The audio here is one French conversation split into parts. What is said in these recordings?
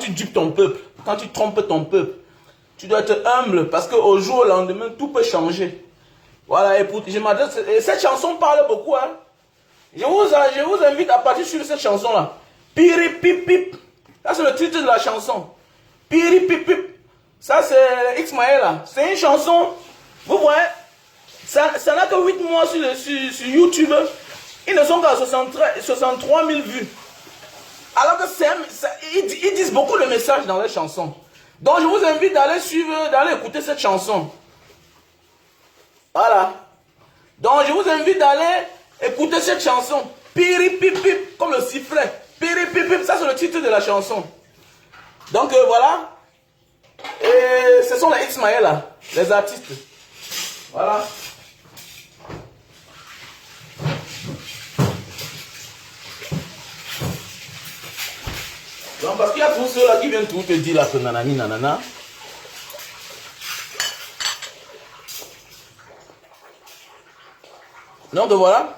tu dupes ton peuple, quand tu trompes ton peuple, tu dois être humble parce qu'au jour au lendemain, tout peut changer. Voilà, et je m'adresse. Cette chanson parle beaucoup, hein. Je vous invite à partir sur cette chanson-là. Piri pip pip. Ça, c'est le titre de la chanson. Piri pip pip. Ça, c'est X-Maël. C'est une chanson. Vous voyez, ça n'a que 8 mois sur YouTube. Ils ne sont qu'à 63 000 vues. Alors que ils disent beaucoup de messages dans les chansons. Donc, je vous invite d'aller suivre, d'aller écouter cette chanson. Voilà. Donc, je vous invite d'aller écouter cette chanson. Piri pip pip, comme le sifflet. Piri pip pip, ça c'est le titre de la chanson. Donc, voilà. Et ce sont les X-Maël, les artistes. Voilà. Donc, parce qu'il y a tous ceux-là qui viennent tout te dire là que nanani nanana. Donc, voilà.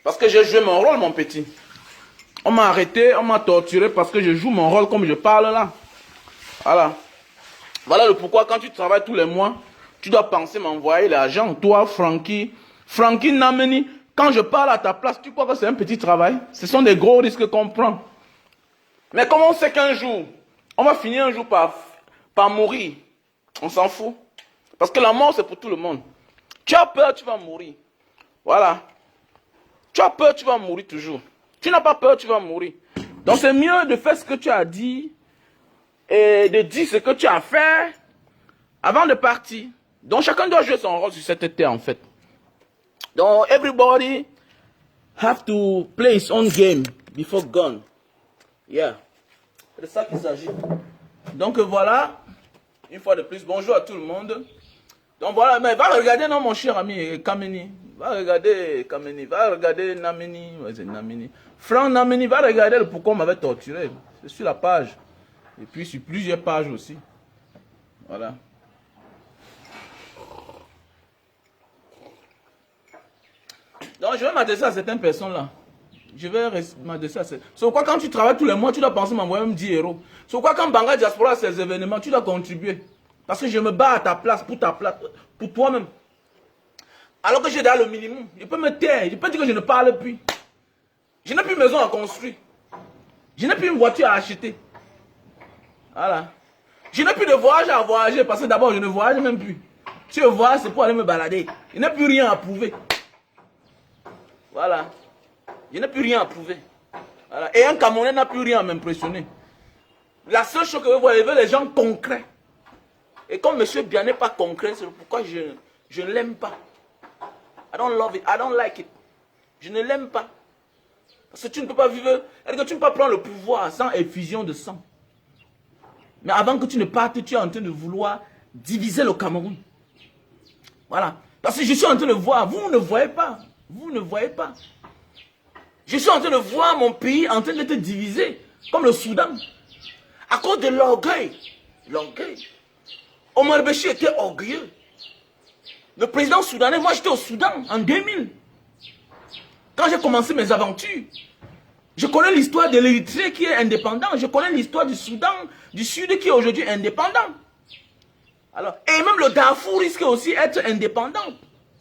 Parce que j'ai joué mon rôle, mon petit. On m'a arrêté, on m'a torturé parce que je joue mon rôle comme je parle là. Voilà. Voilà le pourquoi quand tu travailles tous les mois, tu dois penser m'envoyer l'argent. Toi, Frankie Nameni, quand je parle à ta place, tu crois que c'est un petit travail? Ce sont des gros risques qu'on prend. Mais comme on sait qu'un jour, on va finir un jour par mourir, on s'en fout. Parce que la mort, c'est pour tout le monde. Tu as peur, tu vas mourir. Voilà. Tu as peur, tu vas mourir toujours. Tu n'as pas peur, tu vas mourir. Donc c'est mieux de faire ce que tu as dit et de dire ce que tu as fait avant de partir. Donc chacun doit jouer son rôle sur cette terre en fait. Donc everybody have to play his own game before gone. Yeah. C'est de ça qu'il s'agit. Donc voilà. Une fois de plus, bonjour à tout le monde. Donc voilà, mais va regarder non mon cher ami Kameni. Va regarder Kameni, va regarder Nameni. Ouais, c'est Nameni. Franck Nameni, va regarder le pourquoi on m'avait torturé. C'est sur la page. Et puis sur plusieurs pages aussi. Voilà. Donc je vais m'adresser à certaines personnes là. Je vais m'adresser à ces... C'est pourquoi quand tu travailles tous les mois, tu dois penser m'envoyer même 10 euros. C'est pourquoi quand Banga Diaspora a ces événements, tu dois contribuer. Parce que je me bats à ta place, pour toi-même. Alors que j'ai dans le minimum. Je peux me taire, je peux dire que je ne parle plus. Je n'ai plus une maison à construire. Je n'ai plus une voiture à acheter. Voilà. Je n'ai plus de voyage à voyager parce que d'abord je ne voyage même plus. Si je voyage, c'est pour aller me balader. Je n'ai plus rien à prouver. Voilà. Je n'ai plus rien à prouver. Voilà. Et un Camerounais n'a plus rien à m'impressionner. La seule chose que vous voyez, les gens concrets. Et comme M. Bien n'est pas concret, c'est pourquoi je ne l'aime pas. I don't love it, I don't like it. Je ne l'aime pas. Parce que tu ne peux pas vivre, que tu ne peux pas prendre le pouvoir sans effusion de sang. Mais avant que tu ne partes, tu es en train de vouloir diviser le Cameroun. Voilà. Parce que je suis en train de voir, vous ne voyez pas. Vous ne voyez pas. Je suis en train de voir mon pays en train d'être divisé, comme le Soudan. À cause de l'orgueil. L'orgueil. Omar Béchi était orgueilleux. Le président soudanais, moi j'étais au Soudan en 2000. Quand j'ai commencé mes aventures, je connais l'histoire de l'Érythrée qui est indépendant. Je connais l'histoire du Soudan du Sud qui est aujourd'hui indépendant. Alors, et même le Darfour risque aussi d'être indépendant.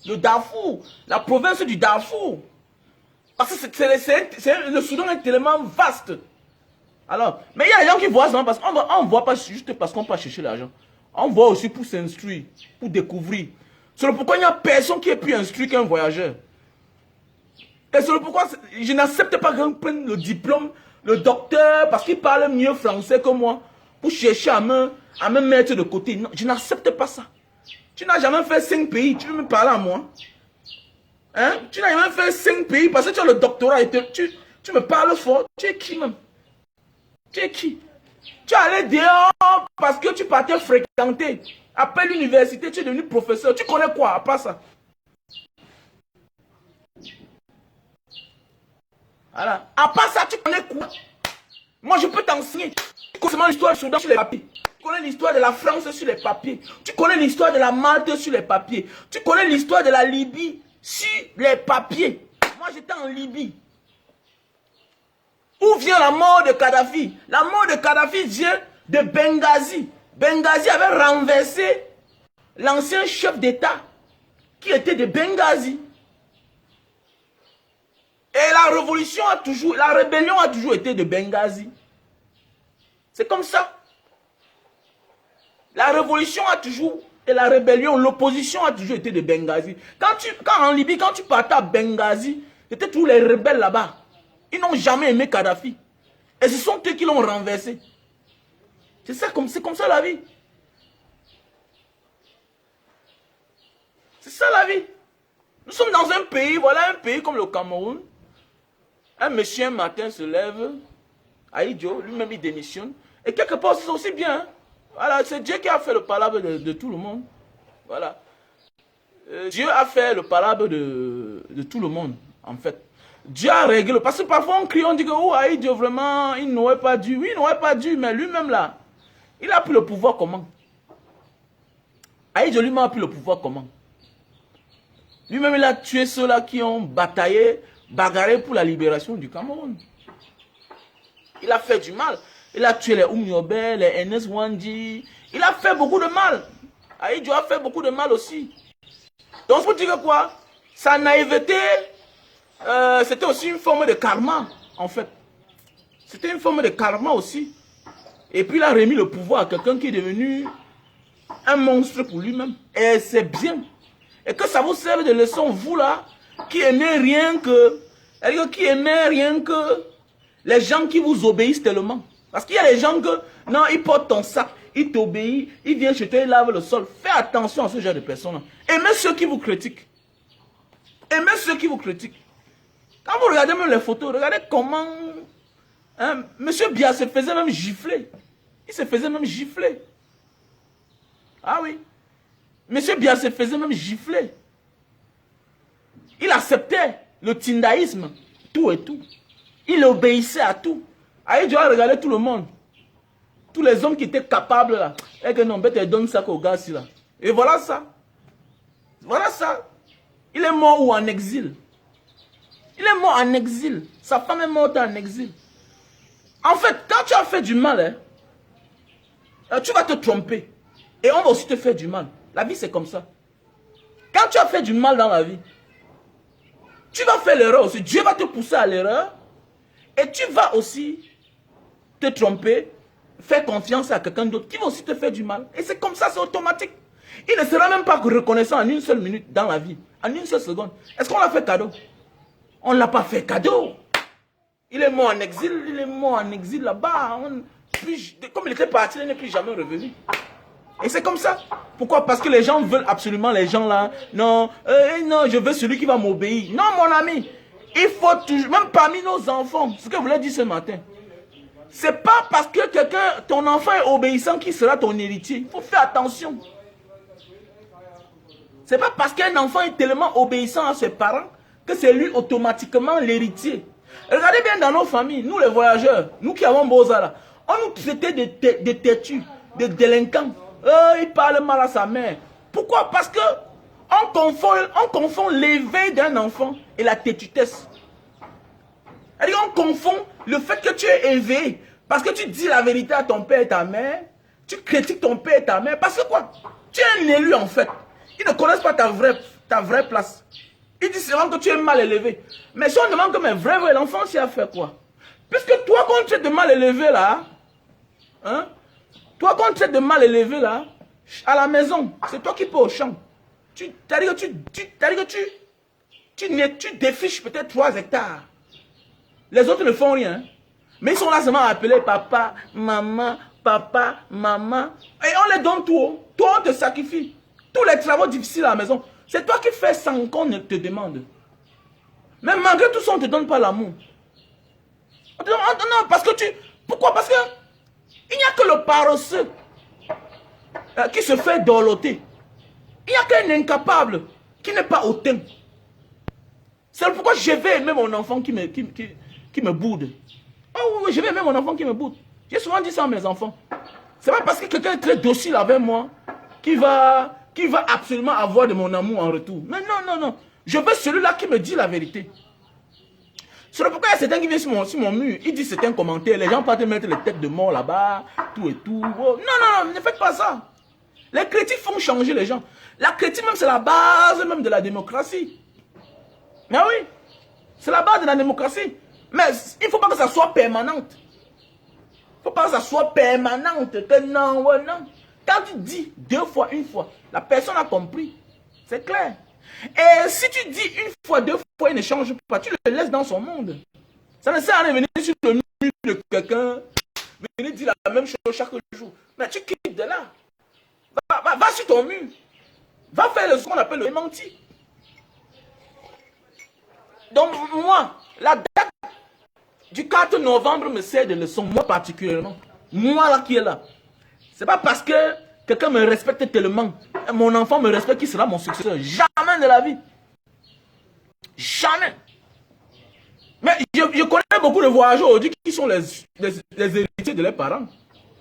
Le Darfour, la province du Darfour. Parce que le Soudan est tellement vaste. Alors, mais il y a des gens qui voient ça parce qu'on ne voit pas juste parce qu'on peut chercher l'argent. On voit aussi pour s'instruire, pour découvrir. C'est pourquoi il n'y a personne qui est plus instruit qu'un voyageur. Et c'est pourquoi je n'accepte pas qu'on prenne le diplôme, le docteur, parce qu'il parle mieux français que moi, pour chercher à me mettre de côté. Non, je n'accepte pas ça. Tu n'as jamais fait 5 pays, tu veux me parler à moi? Hein? Tu n'as jamais fait 5 pays parce que tu as le doctorat et tu me parles fort. Tu es qui même? Tu es qui? Tu es allé dehors parce que tu partais fréquenter. Après l'université, tu es devenu professeur. Tu connais quoi à part ça? Voilà. À part ça, tu connais quoi? Moi, je peux t'enseigner. Tu connais l'histoire du Soudan sur les papiers. Tu connais l'histoire de la France sur les papiers. Tu connais l'histoire de la Malte sur les papiers. Tu connais l'histoire de la Libye sur les papiers. Moi, j'étais en Libye. D'où vient la mort de Kadhafi? La mort de Kadhafi vient de Benghazi. Benghazi avait renversé l'ancien chef d'État qui était de Benghazi. Et la rébellion a toujours été de Benghazi. C'est comme ça. La révolution a toujours, et la rébellion, l'opposition a toujours été de Benghazi. Quand en Libye, quand tu partais à Benghazi, c'était tous les rebelles là-bas. Ils n'ont jamais aimé Kadhafi. Et ce sont eux qui l'ont renversé. C'est comme ça la vie. C'est ça la vie. Nous sommes dans un pays, voilà un pays comme le Cameroun. Un monsieur un matin se lève, Aïdjo, lui-même il démissionne. Et quelque part c'est aussi bien. Hein? Voilà, c'est Dieu qui a fait le palabre de tout le monde. Voilà. Dieu a fait le palabre de tout le monde, en fait. Dieu a réglé. Parce que parfois on crie, on dit que oh, Aïdjo, vraiment, il n'aurait pas dû. Oui, il n'aurait pas dû, mais lui-même là, il a pris le pouvoir comment? Aïdjo lui-même a pris le pouvoir comment? Lui-même, il a tué ceux-là qui ont bataillé, bagarré pour la libération du Cameroun. Il a fait du mal. Il a tué les Oumiobe, les Enes Wandi. Il a fait beaucoup de mal. Aïdjo a fait beaucoup de mal aussi. Donc, pour dire quoi? Sa naïveté, c'était aussi une forme de karma, en fait. C'était une forme de karma aussi. Et puis, il a remis le pouvoir à quelqu'un qui est devenu un monstre pour lui-même. Et c'est bien. Et que ça vous serve de leçon, vous là, qui aimez rien que les gens qui vous obéissent tellement. Parce qu'il y a des gens que, non, ils portent ton sac, ils t'obéissent, ils viennent chez toi, ils lavent le sol. Fais attention à ce genre de personnes-là. Aimez ceux qui vous critiquent. Aimez ceux qui vous critiquent. Quand vous regardez même les photos, regardez comment hein, Monsieur Biya se faisait même gifler. Il se faisait même gifler. Ah oui. Monsieur Biya se faisait même gifler. Il acceptait le tindaïsme, tout et tout. Il obéissait à tout. Aïdjo a regardé tout le monde. Tous les hommes qui étaient capables là. Et que non, bête donne ça au gars ici là. Et voilà ça. Voilà ça. Il est mort ou en exil. Il est mort en exil. Sa femme est morte en exil. En fait, quand tu as fait du mal, hein, tu vas te tromper. Et on va aussi te faire du mal. La vie, c'est comme ça. Quand tu as fait du mal dans la vie, tu vas faire l'erreur aussi. Dieu va te pousser à l'erreur. Et tu vas aussi te tromper, faire confiance à quelqu'un d'autre qui va aussi te faire du mal. Et c'est comme ça, c'est automatique. Il ne sera même pas reconnaissant en une seule minute dans la vie. En une seule seconde. Est-ce qu'on l'a fait cadeau? On ne l'a pas fait cadeau. Il est mort en exil. Il est mort en exil là-bas. Comme il était parti, il n'est plus jamais revenu. Et c'est comme ça. Pourquoi? Parce que les gens veulent absolument les gens là. Non, non, je veux celui qui va m'obéir. Non, mon ami. Il faut toujours, même parmi nos enfants, ce que je voulais dire ce matin. C'est pas parce que quelqu'un, ton enfant est obéissant qu'il sera ton héritier. Il faut faire attention. C'est pas parce qu'un enfant est tellement obéissant à ses parents que c'est lui automatiquement l'héritier. Regardez bien dans nos familles, nous les voyageurs, nous qui avons Boza là, on nous traitait de têtus, de délinquants. Il parle mal à sa mère. Pourquoi? Parce que on confond l'éveil d'un enfant et la têtutesse. On confond le fait que tu es éveillé parce que tu dis la vérité à ton père et ta mère, tu critiques ton père et ta mère, parce que quoi? Tu es un élu en fait. Ils ne connaissent pas ta vraie place. Ils disent seulement que tu es mal élevé. Mais si on demande que mais vrai, l'enfant s'y a fait quoi? Puisque toi, quand tu es de mal élevé là, hein? Toi, quand tu es de mal élevé là, à la maison, c'est toi qui peux au champ. Tu défiches peut-être 3 hectares. Les autres ne font rien. Mais ils sont là seulement à appeler papa, maman, papa, maman. Et on les donne tout. Toi, on te sacrifie. Tous les travaux difficiles à la maison, c'est toi qui fais sans qu'on ne te demande. Mais malgré tout ça, on ne te donne pas l'amour. Non, parce que pourquoi? Parce que il n'y a que le paresseux qui se fait dorloter. Il n'y a qu'un incapable qui n'est pas hautain. C'est pourquoi je vais aimer mon enfant qui me boude. Oh oui, je vais aimer mon enfant qui me boude. J'ai souvent dit ça à mes enfants. C'est pas parce que quelqu'un est très docile avec moi qui va absolument avoir de mon amour en retour. Mais non, non, non. Je veux celui-là qui me dit la vérité. C'est pourquoi il y a certains qui viennent sur mon mur, ils disent certains commentaires, les gens partent mettre les têtes de mort là-bas, tout et tout. Oh, non, ne faites pas ça. Les critiques font changer les gens. La critique même, c'est la base même de la démocratie. Mais oui, c'est la base de la démocratie. Mais il ne faut pas que ça soit permanente. Il ne faut pas que ça soit permanente. Que non, ouais, non. Quand tu dis 2 fois, 1 fois, la personne a compris. C'est clair. Et si tu dis 1 fois, 2 fois, il ne change pas, tu le laisses dans son monde. Ça ne sert à rien de venir sur le mur de quelqu'un, venir dire la même chose chaque jour. Mais tu quittes de là. Va sur ton mur. Va faire ce qu'on appelle le démenti. Donc moi, la date du 4 novembre me sert de leçon, moi particulièrement. Moi là qui est là. C'est pas parce que quelqu'un me respecte tellement, mon enfant me respecte, qui sera mon successeur. Jamais de la vie. Jamais. Mais je connais beaucoup de voyageurs aujourd'hui qui sont les héritiers de leurs parents.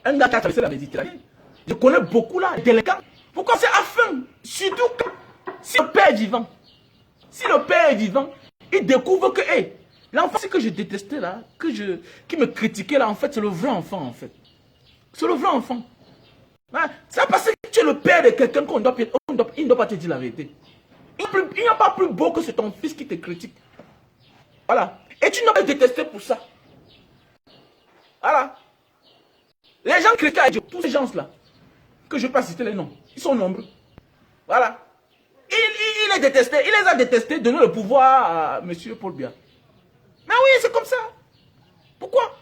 Un gars qui a traversé la Méditerranée. Je connais beaucoup là, délinquants. Pourquoi c'est afin? Surtout si le père est vivant. Si le père est vivant, il découvre que hey, l'enfant que je détestais là, qui me critiquait là, en fait, c'est le vrai enfant en fait. C'est le vrai enfant. Hein? C'est parce que tu es le père de quelqu'un il ne doit pas te dire la vérité. Il n'y a pas plus beau que c'est ton fils qui te critique. Voilà. Et tu n'as pas détesté pour ça. Voilà. Les gens critiquent à Dieu, tous ces gens-là, que je ne vais pas citer les noms, ils sont nombreux. Voilà. Il les détestait, il les a détestés, donner le pouvoir à M. Paul Biya. Mais oui, c'est comme ça. Pourquoi?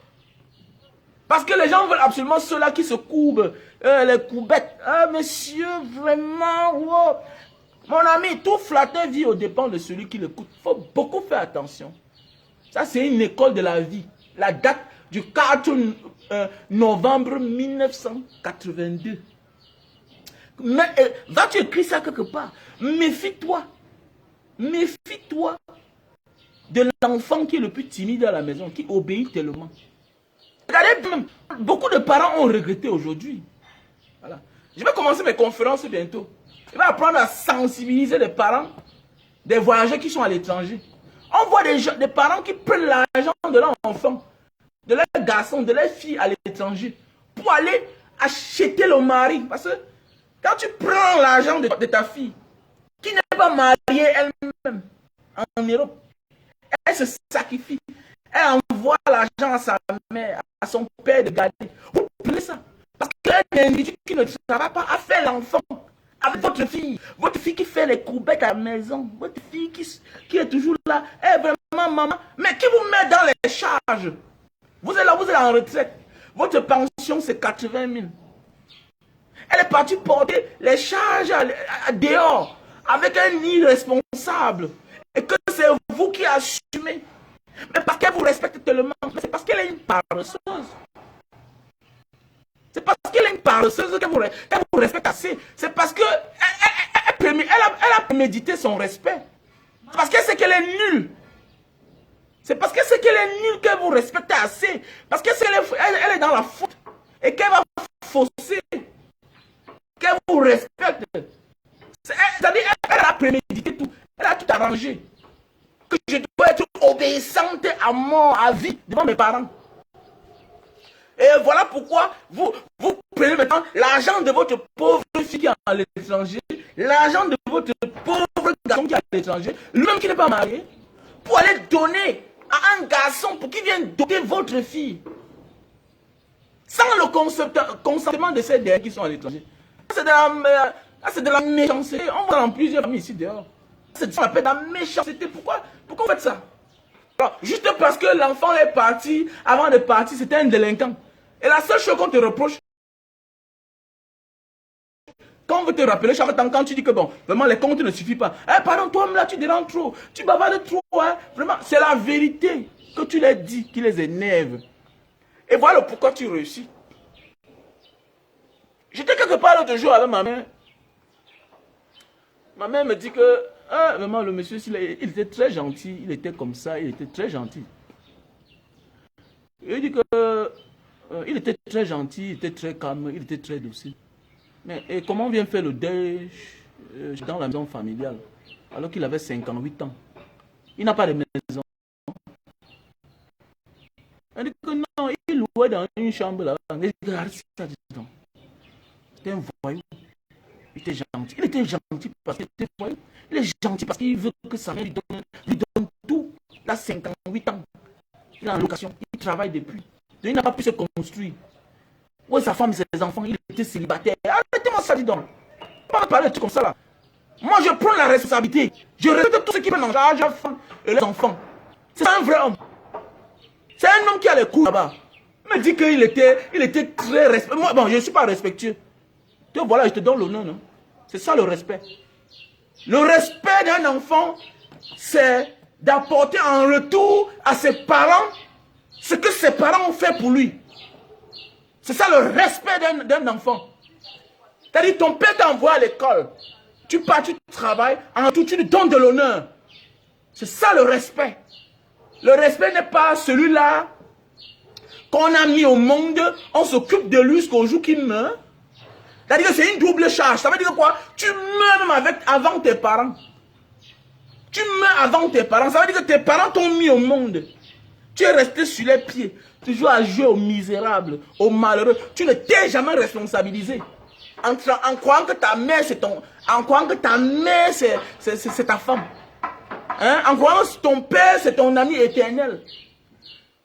Parce que les gens veulent absolument ceux-là qui se courbent, les courbettes. Ah, monsieur, vraiment, wow. Mon ami, tout flatteur vit aux dépens de celui qui l'écoute. Il faut beaucoup faire attention. Ça, c'est une école de la vie. La date du 4 novembre 1982. Mais va-tu écrire ça quelque part? Méfie-toi. Méfie-toi de l'enfant qui est le plus timide à la maison, qui obéit tellement. Regardez, même, beaucoup de parents ont regretté aujourd'hui. Voilà. Je vais commencer mes conférences bientôt. Je vais apprendre à sensibiliser les parents des voyageurs qui sont à l'étranger. On voit des parents qui prennent l'argent de leur enfant, de leurs garçons, de leurs filles à l'étranger pour aller acheter le mari. Parce que quand tu prends l'argent de ta fille, qui n'est pas mariée elle-même en Europe, elle se sacrifie. Elle envoie l'argent à sa mère, à son père de garder. Vous prenez ça. Parce qu'un individu qui ne travaille pas a fait l'enfant avec votre fille qui fait les courbettes à la maison, votre fille qui est toujours là, elle est vraiment maman, mais qui vous met dans les charges. Vous êtes là, vous êtes en retraite. Votre pension, c'est 80 000. Elle est partie porter les charges dehors avec un irresponsable. Et que c'est vous qui assumez. Mais parce qu'elle vous respecte tellement, c'est parce qu'elle est une paresseuse. C'est parce qu'elle est une paresseuse qu'elle vous respecte assez. C'est parce qu'elle a prémédité son respect. C'est parce qu'elle sait qu'elle est nulle. C'est parce qu'elle sait qu'elle est nulle qu'elle vous respecte assez. Parce qu'elle est dans la faute. Et qu'elle va fausser. Qu'elle vous respecte. C'est-à-dire qu'elle a prémédité tout. Elle a tout arrangé. Que je dois être obéissante à mort, à vie, devant mes parents. Et voilà pourquoi vous prenez maintenant l'argent de votre pauvre fille qui est à l'étranger, l'argent de votre pauvre garçon qui est à l'étranger, lui-même qui n'est pas marié, pour aller donner à un garçon pour qu'il vienne doter votre fille. Sans le consentement de ces derniers qui sont à l'étranger. C'est de la méchanceté. On voit dans plusieurs familles ici dehors. C'est ce qu'on appelle la méchanceté. Pourquoi vous faites ça? Alors, juste parce que l'enfant est parti, avant de partir, c'était un délinquant. Et la seule chose qu'on te reproche, quand on veut te rappeler chaque temps, quand tu dis que bon, vraiment les comptes ne suffisent pas. Eh, pardon, toi-même là, tu déranges trop, tu bavardes trop, hein. Vraiment, c'est la vérité que tu leur dis qui les énerve. Et voilà pourquoi tu réussis. J'étais quelque part l'autre jour avec ma mère. Ma mère me dit que, ah, vraiment, le monsieur, il était très gentil, il était comme ça, il était très gentil. Il dit que, il était très gentil, il était très calme, il était très docile. Mais et comment on vient faire le deuil dans la maison familiale, alors qu'il avait 58 ans? Il n'a pas de maison. dit que non, il louait dans une chambre là-bas. Regarde ça, dis donc. C'était un voyou. Il était gentil. Il était gentil parce qu'il était voyou. Il est gentil parce qu'il veut que sa mère lui donne tout. Il a 58 ans. Il est en location. Il travaille depuis. Il n'a pas pu se construire. Où est sa femme et ses enfants? Il était célibataire. Arrêtez-moi ça, dis donc. Pas parler de trucs comme ça là. Moi, je prends la responsabilité. Je respecte tous ceux qui prennent en charge la femme et les enfants. C'est un vrai homme. C'est un homme qui a les coups là-bas. Il me dit qu'il était très respectueux. Moi, bon, je ne suis pas respectueux. Te voilà, je te donne l'honneur, non? C'est ça le respect. Le respect d'un enfant, c'est d'apporter en retour à ses parents ce que ses parents ont fait pour lui. C'est ça le respect d'un enfant. C'est-à-dire, ton père t'a envoyé à l'école. Tu pars, tu travailles, en tout, tu lui donnes de l'honneur. C'est ça le respect. Le respect n'est pas celui-là qu'on a mis au monde, on s'occupe de lui jusqu'au jour qu'il meurt. C'est-à-dire que c'est une double charge. Ça veut dire quoi? Tu meurs même avant tes parents. Tu meurs avant tes parents. Ça veut dire que tes parents t'ont mis au monde. Tu es resté sur les pieds. Toujours à jouer aux misérables, aux malheureux. Tu ne t'es jamais responsabilisé. En croyant que ta mère, c'est ton... En croyant que ta mère, c'est ta femme. Hein? En croyant que ton père, c'est ton ami éternel.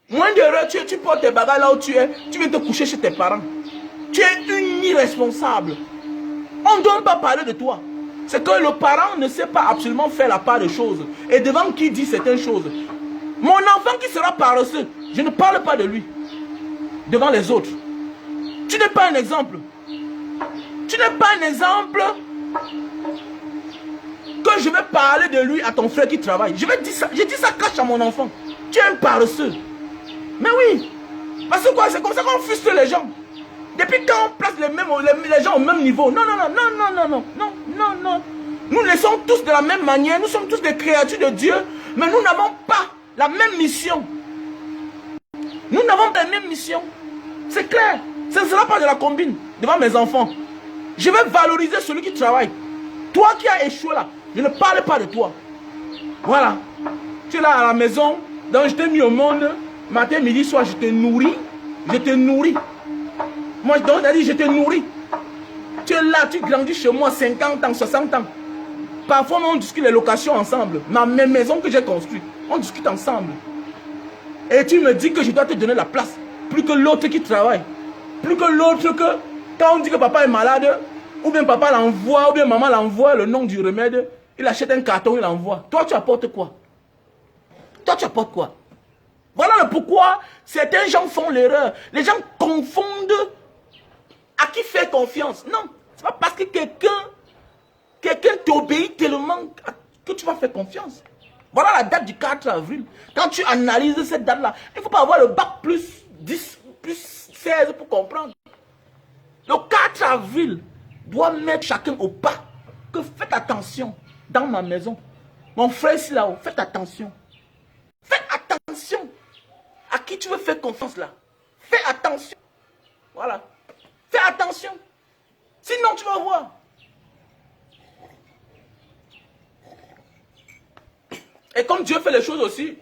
Moins d'heureux, tu portes tes bagages là où tu es. Tu viens te coucher chez tes parents. Tu es une irresponsable. On ne doit pas parler de toi. C'est que le parent ne sait pas absolument faire la part des choses. Et devant qui dit certaines choses. Mon enfant qui sera paresseux, je ne parle pas de lui. Devant les autres. Tu n'es pas un exemple. Tu n'es pas un exemple que je vais parler de lui à ton frère qui travaille. Je dis ça cache à mon enfant. Tu es un paresseux. Mais oui. Parce que quoi, c'est comme ça qu'on frustre les gens. Depuis quand on place les gens au même niveau? Non, non, non, non, non, non, non, non, non, non. Nous laissons tous de la même manière. Nous sommes tous des créatures de Dieu. Mais nous n'avons pas la même mission. Nous n'avons pas la même mission. C'est clair. Ce ne sera pas de la combine devant mes enfants. Je vais valoriser celui qui travaille. Toi qui as échoué là, je ne parle pas de toi. Voilà. Tu es là à la maison, donc je t'ai mis au monde. Matin, midi, soir, je te nourris. Je te nourris. Moi, donc, je te nourris. Tu es là, tu grandis chez moi 50 ans, 60 ans. Parfois, on discute les locations ensemble. Mes maisons que j'ai construites, on discute ensemble. Et tu me dis que je dois te donner la place. Plus que l'autre qui travaille. Plus que l'autre que... Quand on dit que papa est malade, ou bien papa l'envoie, ou bien maman l'envoie le nom du remède, il achète un carton, il l'envoie. Toi, tu apportes quoi? Toi, tu apportes quoi? Voilà le pourquoi certains gens font l'erreur. Les gens confondent à qui faire confiance. Non, c'est pas parce que quelqu'un t'obéit tellement que tu vas faire confiance. Voilà la date du 4 avril. Quand tu analyses cette date-là, il ne faut pas avoir le bac plus 10, plus 16 pour comprendre. Le 4 avril doit mettre chacun au pas. Que faites attention dans ma maison. Mon frère ici là-haut, faites attention. Faites attention. À qui tu veux faire confiance là? Fais attention. Voilà. Fais attention. Sinon tu vas voir. Et comme Dieu fait les choses aussi,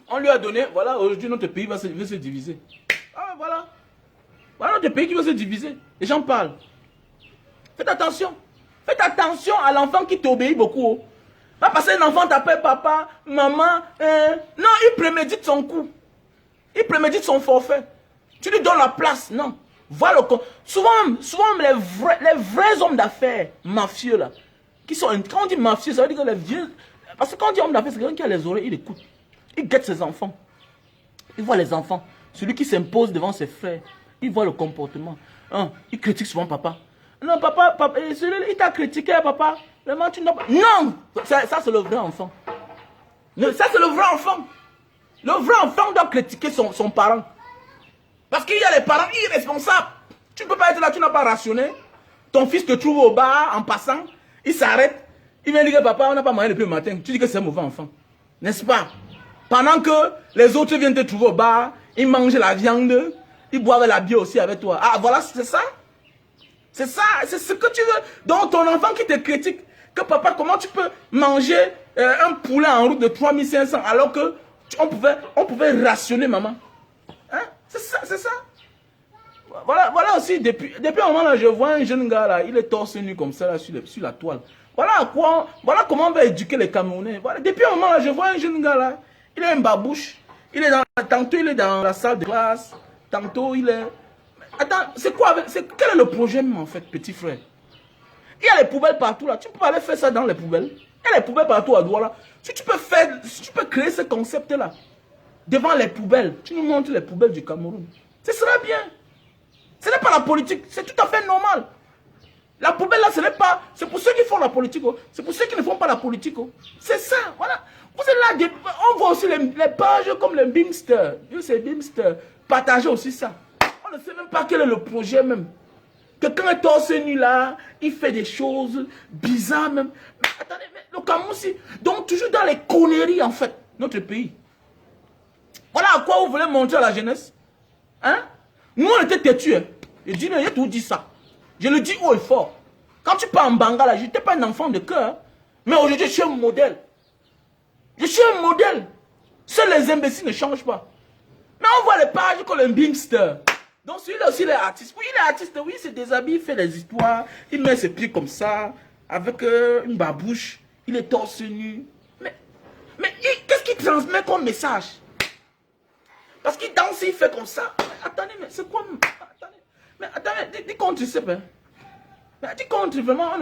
on lui a donné, voilà, aujourd'hui notre pays va se diviser. Ah voilà. Voilà notre pays qui va se diviser. Les gens parlent. Faites attention. Faites attention à l'enfant qui t'obéit beaucoup. Pas parce qu'un enfant t'appelle papa, maman. Non, il prémédite son coup. Il prémédite son forfait. Tu lui donnes la place. Non. Voilà. Souvent les vrais hommes d'affaires mafieux là, qui sont, quand on dit mafieux, ça veut dire que les vieux. Parce que quand on dit homme d'affaires, c'est quelqu'un qui a les oreilles, il écoute. Il guette ses enfants. Il voit les enfants. Celui qui s'impose devant ses frères. Il voit le comportement. Il critique souvent papa. Non, papa, il t'a critiqué, papa. Non! Ça c'est le vrai enfant. Ça, c'est le vrai enfant. Le vrai enfant doit critiquer son parent. Parce qu'il y a les parents irresponsables. Tu ne peux pas être là, tu n'as pas rationné. Ton fils te trouve au bar en passant. Il s'arrête. Il vient dire que papa, on n'a pas mangé depuis le matin. Tu dis que c'est un mauvais enfant. N'est-ce pas? Pendant que les autres viennent te trouver au bar, ils mangent la viande, ils boivent la bière aussi avec toi. Ah, voilà, c'est ça? C'est ça, c'est ce que tu veux. Donc, ton enfant qui te critique, que papa, comment tu peux manger un poulet en route de 3500 alors que On pouvait rationner maman. Hein? C'est ça, c'est ça. Voilà aussi, depuis un moment là, je vois un jeune gars là, il est torse nu comme ça là, sur la toile. Voilà comment on va éduquer les Camerounais. Voilà, depuis un moment là, je vois un jeune gars là, il a une babouche, tantôt il est dans la salle de classe, tantôt il est... Attends, quel est le projet même en fait, petit frère? Il y a les poubelles partout là, tu peux pas aller faire ça dans les poubelles. Il y a les poubelles partout à Douala. Si tu peux créer ce concept là, devant les poubelles, tu nous montres les poubelles du Cameroun. Ce sera bien. Ce n'est pas la politique, c'est tout à fait normal. La poubelle là, ce n'est pas... C'est pour ceux qui font la politique, oh. C'est pour ceux qui ne font pas la politique. Oh. C'est ça, voilà. Vous êtes là, on voit aussi les pages comme les Bimster. C'est Bimster. Partagez aussi ça. On ne sait même pas quel est le projet même. Quelqu'un est torse nu là, il fait des choses bizarres même. Mais attendez, mais le Cameroun aussi. Donc toujours dans les conneries en fait, notre pays. Voilà à quoi vous voulez montrer à la jeunesse. Hein? Nous on était têtus. Hein? Je dis, j'ai tout dit ça. Je le dis haut et fort. Quand tu pars en Bangala, je n'étais pas un enfant de cœur. Mais aujourd'hui, je suis un modèle. Je suis un modèle. Seuls les imbéciles ne changent pas. Mais on voit les pages comme le Bimster. Donc celui-là aussi, il est artiste. Oui, il est artiste. Oui, il se déshabille, il fait des histoires. Il met ses pieds comme ça, avec une babouche. Il est torse nu. Mais qu'est-ce qu'il transmet comme message? Parce qu'il danse, il fait comme ça. Mais attendez, mais c'est quoi? Attendez. Mais attendez, dis contre, tu sais pas. Mais dis contre, vraiment.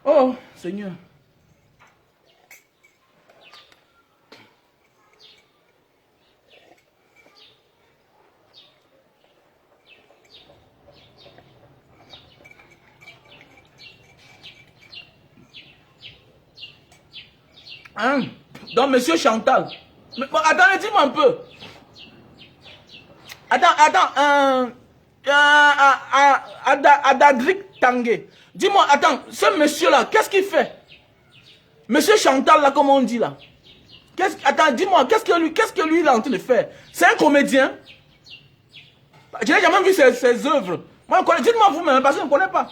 Oh, Seigneur. Hein? Donc, monsieur Chantal. Mais, bon, attendez, dis-moi un peu. Attends. Adadrik Tanguay. Dis-moi, attends, ce monsieur-là, qu'est-ce qu'il fait? Monsieur Chantal, là, comme on dit là. Attends, dis-moi, qu'est-ce que lui, il est en train de faire? C'est un comédien? Je n'ai jamais vu ses œuvres. Moi, dites-moi vous-même, parce que je ne connais pas.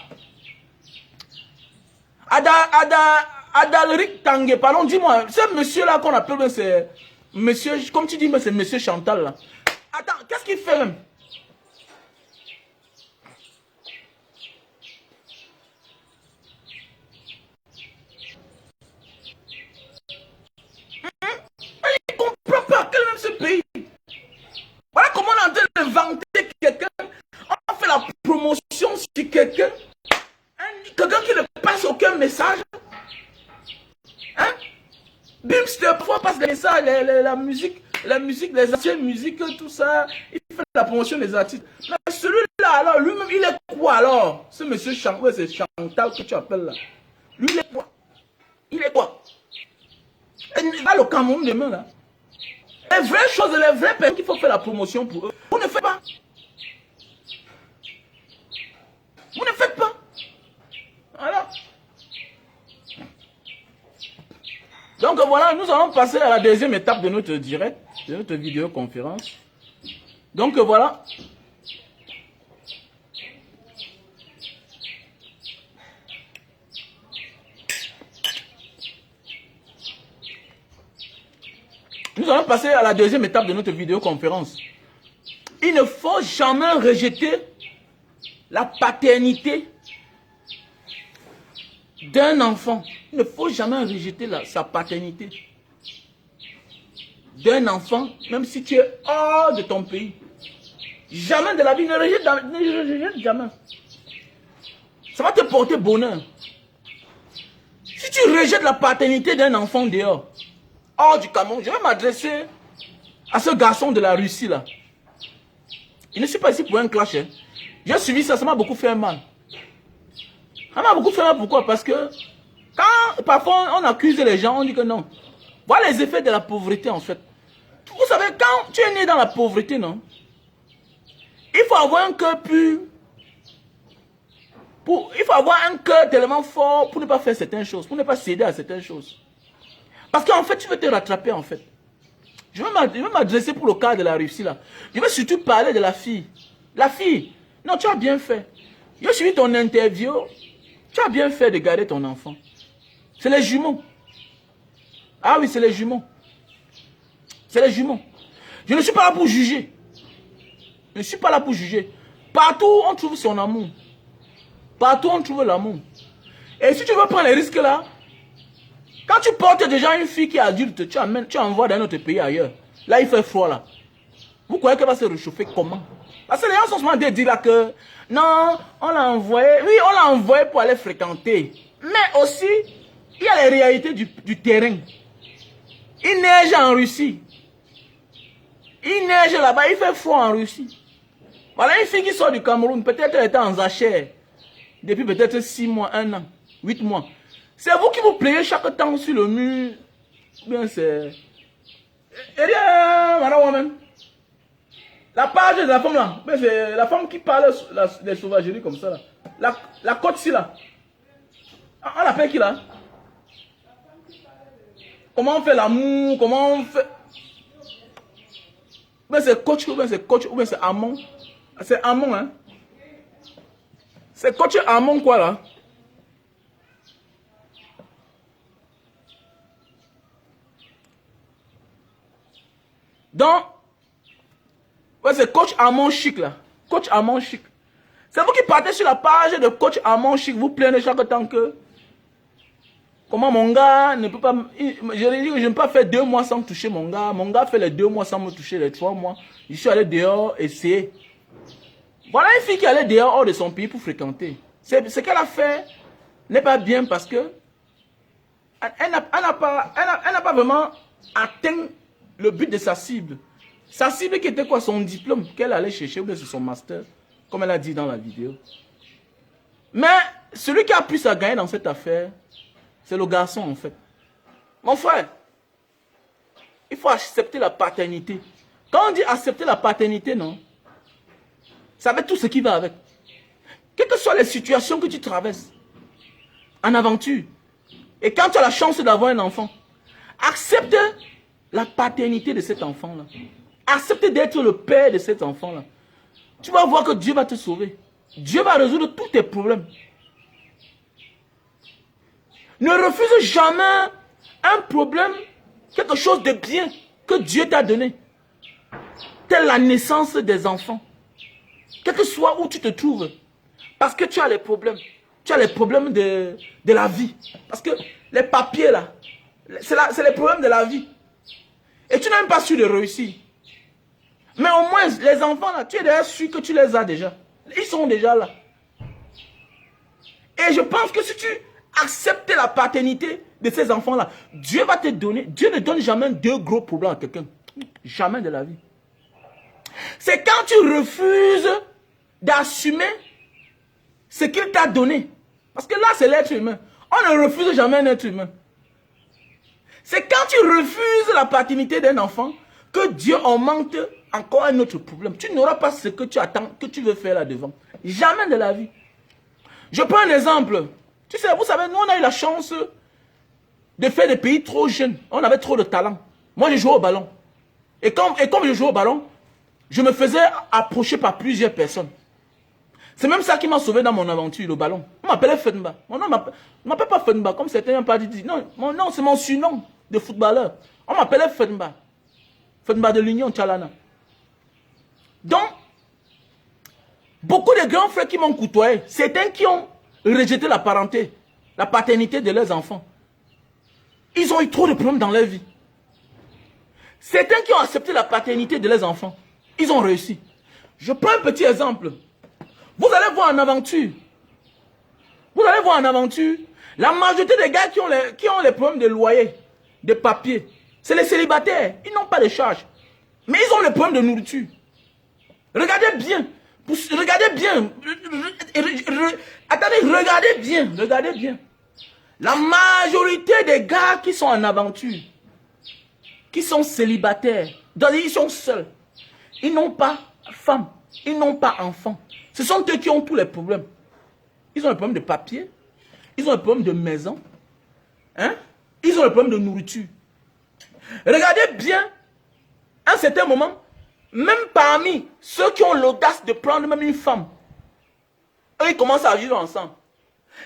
Adalric Tanguay, pardon, dis-moi, ce monsieur-là qu'on appelle, c'est monsieur, comme tu dis, mais c'est monsieur Chantal là. Attends, qu'est-ce qu'il fait même? Il ne comprend pas quel est même ce pays. Voilà comment on est en train d'inventer quelqu'un. On fait la promotion sur quelqu'un. Quelqu'un qui ne passe aucun message. Hein? Bimster, parfois passe des messages, la musique, les anciennes musiques, tout ça. Il fait la promotion des artistes. Mais celui-là, alors, lui-même, il est quoi alors? Ce monsieur Chantal, ouais, c'est Chantal que tu appelles là. Lui, il est quoi? Il est quoi? Il va le Cameroun demain là. Les vraies choses, les vraies personnes qu'il faut faire la promotion pour eux. Vous ne faites pas. Vous ne faites pas. Voilà. Donc voilà, nous allons passer à la deuxième étape de notre direct, de notre vidéoconférence. Donc voilà. Nous allons passer à la deuxième étape de notre vidéoconférence. Il ne faut jamais rejeter la paternité d'un enfant. Il ne faut jamais rejeter sa paternité d'un enfant, même si tu es hors de ton pays. Jamais de la vie, ne rejette jamais. Ça va te porter bonheur. Si tu rejettes la paternité d'un enfant dehors, hors du Cameroun, je vais m'adresser à ce garçon de la Russie là. Je ne suis pas ici pour un clash. Hein. J'ai suivi ça, ça m'a beaucoup fait mal. Ça m'a beaucoup fait mal, pourquoi? Parce que quand parfois on accuse les gens, on dit que non. Voilà les effets de la pauvreté en fait. Vous savez, quand tu es né dans la pauvreté, non? Il faut avoir un cœur pur. Il faut avoir un cœur tellement fort pour ne pas faire certaines choses, pour ne pas céder à certaines choses. Parce qu'en fait, tu veux te rattraper en fait. Je vais m'adresser pour le cas de la Russie là. Je vais surtout parler de la fille. La fille, non, tu as bien fait. J'ai suivi ton interview. Tu as bien fait de garder ton enfant. C'est les jumeaux. Ah oui, c'est les jumeaux. C'est les jumeaux. Je ne suis pas là pour juger. Je ne suis pas là pour juger. Partout, on trouve son amour. Partout, on trouve l'amour. Et si tu veux prendre les risques là, quand tu portes déjà une fille qui est adulte, tu envoies dans notre pays ailleurs. Là, il fait froid là. Vous croyez qu'elle va se réchauffer comment? Parce que les gens sont souvent dit là que non, on l'a envoyé. Oui, on l'a envoyé pour aller fréquenter. Mais aussi, il y a les réalités du terrain. Il neige en Russie. Il neige là-bas, il fait froid en Russie. Voilà une fille qui sort du Cameroun, peut-être elle était en Zacher depuis peut-être 6 mois, 1 an, 8 mois. C'est vous qui vous playez chaque temps sur le mur. Bien c'est... Eh bien, madame même. La page de la femme là, c'est la femme qui parle des sauvageries comme ça là. La côte ci là. On l'appelle qui là? Comment on fait l'amour? Comment on fait... Mais c'est coach, ou bien c'est amont. C'est amont, hein. C'est coach amont quoi là. Donc, ouais, c'est coach amont chic là. Coach amont chic. C'est vous qui partez sur la page de coach amont chic, vous plaignez chaque temps que... Comment mon gars ne peut pas... Je ne peux pas faire 2 mois sans toucher mon gars. Mon gars fait les 2 mois sans me toucher, les 3 mois. Je suis allé dehors essayer. Voilà une fille qui allait dehors hors de son pays pour fréquenter. Ce qu'elle a fait n'est pas bien parce que elle n'a pas vraiment atteint le but de sa cible. Sa cible qui était quoi? Son diplôme qu'elle allait chercher ou bien c'est son master, comme elle a dit dans la vidéo. Mais celui qui a plus à gagner dans cette affaire, c'est le garçon en fait. Mon frère, il faut accepter la paternité. Quand on dit accepter la paternité, non, ça veut tout ce qui va avec. Quelles que soient les situations que tu traverses, en aventure, et quand tu as la chance d'avoir un enfant, accepte la paternité de cet enfant-là. Accepte d'être le père de cet enfant-là. Tu vas voir que Dieu va te sauver. Dieu va résoudre tous tes problèmes. Ne refuse jamais un problème, quelque chose de bien que Dieu t'a donné. Telle la naissance des enfants. Quel que soit où tu te trouves. Parce que tu as les problèmes. Tu as les problèmes de la vie. Parce que les papiers là, c'est les problèmes de la vie. Et tu n'as même pas su de réussir. Mais au moins, les enfants là, tu es déjà sûr que tu les as déjà. Ils sont déjà là. Et je pense que si tu acceptes la paternité de ces enfants-là, Dieu va te donner. Dieu ne donne jamais 2 gros problèmes à quelqu'un. Jamais de la vie. C'est quand tu refuses d'assumer ce qu'il t'a donné. Parce que là, c'est l'être humain. On ne refuse jamais un être humain. C'est quand tu refuses la paternité d'un enfant que Dieu augmente encore un autre problème. Tu n'auras pas ce que tu attends, que tu veux faire là-devant. Jamais de la vie. Je prends un exemple. Tu sais, vous savez, nous, on a eu la chance de faire des pays trop jeunes. On avait trop de talent. Moi, je jouais au ballon. Et comme je jouais au ballon, je me faisais approcher par plusieurs personnes. C'est même ça qui m'a sauvé dans mon aventure, le ballon. On m'appelait Fenba. Mon nom ne m'appelle pas Fenba, comme certains n'ont pas dit. Non, mon nom, c'est mon surnom de footballeur. On m'appelait Fenba. Fenba de l'Union Tchalana. Donc, beaucoup de grands frères qui m'ont côtoyé, certains qui ont rejeté la parenté, la paternité de leurs enfants. Ils ont eu trop de problèmes dans leur vie. Certains qui ont accepté la paternité de leurs enfants, ils ont réussi. Je prends un petit exemple. Vous allez voir en aventure. Vous allez voir en aventure. La majorité des gars qui ont les problèmes de loyer, de papier, c'est les célibataires. Ils n'ont pas de charges. Mais ils ont les problèmes de nourriture. Regardez bien. Regardez bien. Attendez, regardez bien. La majorité des gars qui sont en aventure, qui sont célibataires, ils sont seuls. Ils n'ont pas femme, ils n'ont pas enfant. Ce sont eux qui ont tous les problèmes. Ils ont les problèmes de papier, ils ont les problèmes de maison, hein? Ils ont les problèmes de nourriture. Regardez bien, à un certain moment, même parmi ceux qui ont l'audace de prendre même une femme, eux, ils commencent à vivre ensemble.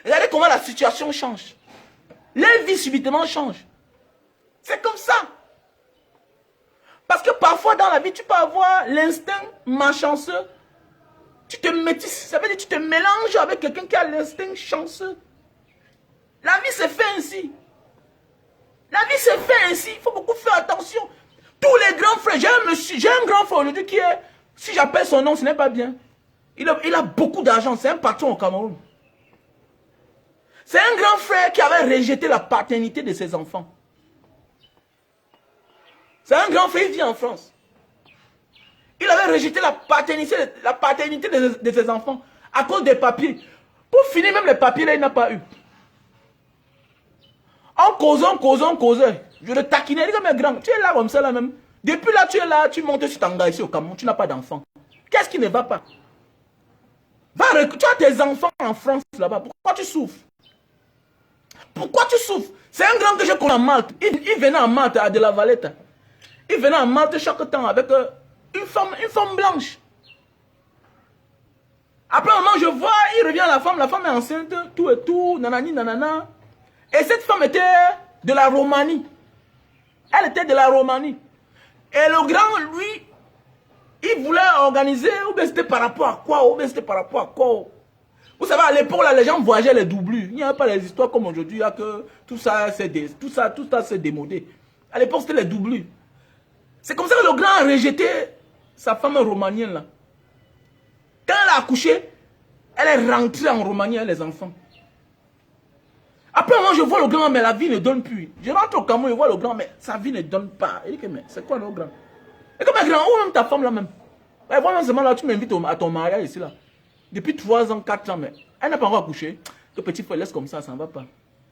Regardez comment la situation change. Leur vie subitement change. C'est Parfois dans la vie, tu peux avoir l'instinct malchanceux. Tu te métisses, ça veut dire que tu te mélanges avec quelqu'un qui a l'instinct chanceux. La vie se fait ainsi. La vie se fait ainsi. Il faut beaucoup faire attention. Tous les grands frères, j'ai un grand frère aujourd'hui qui est, si j'appelle son nom, ce n'est pas bien. Il a beaucoup d'argent, c'est un patron au Cameroun. C'est un grand frère qui avait rejeté la paternité de ses enfants. C'est un grand frère, il vit en France. Il avait rejeté la paternité de ses enfants à cause des papiers. Pour finir, même les papiers, là, il n'a pas eu. En causant. Je le taquinais, il dit, mais grand, tu es là comme ça, là même. Depuis là, tu es là, tu montes sur Tanga ici au Cameroun, tu n'as pas d'enfant. Qu'est-ce qui ne va pas? Tu as tes enfants en France là-bas, pourquoi tu souffres? Pourquoi tu souffres? C'est un grand que je connais en Malte. Il venait en Malte à de la Valette. Il venait en Malte chaque temps avec une femme blanche. Après un moment, je vois, il revient à la femme est enceinte, tout et tout, nanani, nanana. Et cette femme était de la Roumanie. Elle était de la Roumanie. Et le grand, lui, il voulait organiser, ou bien c'était par rapport à quoi, Vous savez, à l'époque, les gens voyageaient les doublures. Il n'y avait pas les histoires comme aujourd'hui, que tout ça s'est démodé. À l'époque, c'était les doublures. C'est comme ça que le grand a rejeté sa femme romanienne, là. Quand elle a accouché, elle est rentrée en Roumanie avec les enfants. Après, moi, je vois le grand, mais la vie ne donne plus. Je rentre au Cameroun, je vois le grand, mais sa vie ne donne pas. Il dit que, mais c'est quoi le grand? Et comme grand, où même ta femme là même? Et voilà, seulement là, tu m'invites à ton mariage ici là. Depuis 3 ans, 4 ans, mais elle n'a pas encore accouché. Le petit frère laisse comme ça ne va pas.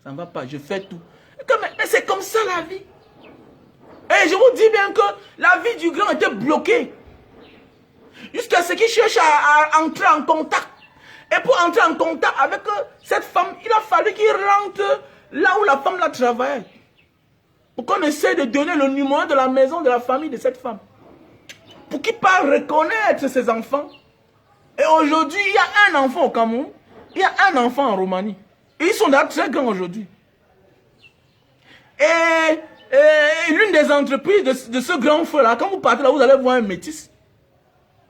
Ça ne va pas, je fais tout. Mais c'est comme ça la vie. Et je vous dis bien que la vie du grand était bloquée. Jusqu'à ce qu'il cherche à entrer en contact. Et pour entrer en contact avec cette femme, il a fallu qu'il rentre là où la femme la travaillait. Pour qu'on essaie de donner le numéro de la maison de la famille de cette femme. Pour qu'il puisse reconnaître ses enfants. Et aujourd'hui, il y a un enfant au Cameroun. Il y a un enfant en Roumanie. Et ils sont déjà très grands aujourd'hui. Et l'une des entreprises de ce grand frère-là, quand vous partez là, vous allez voir un métis.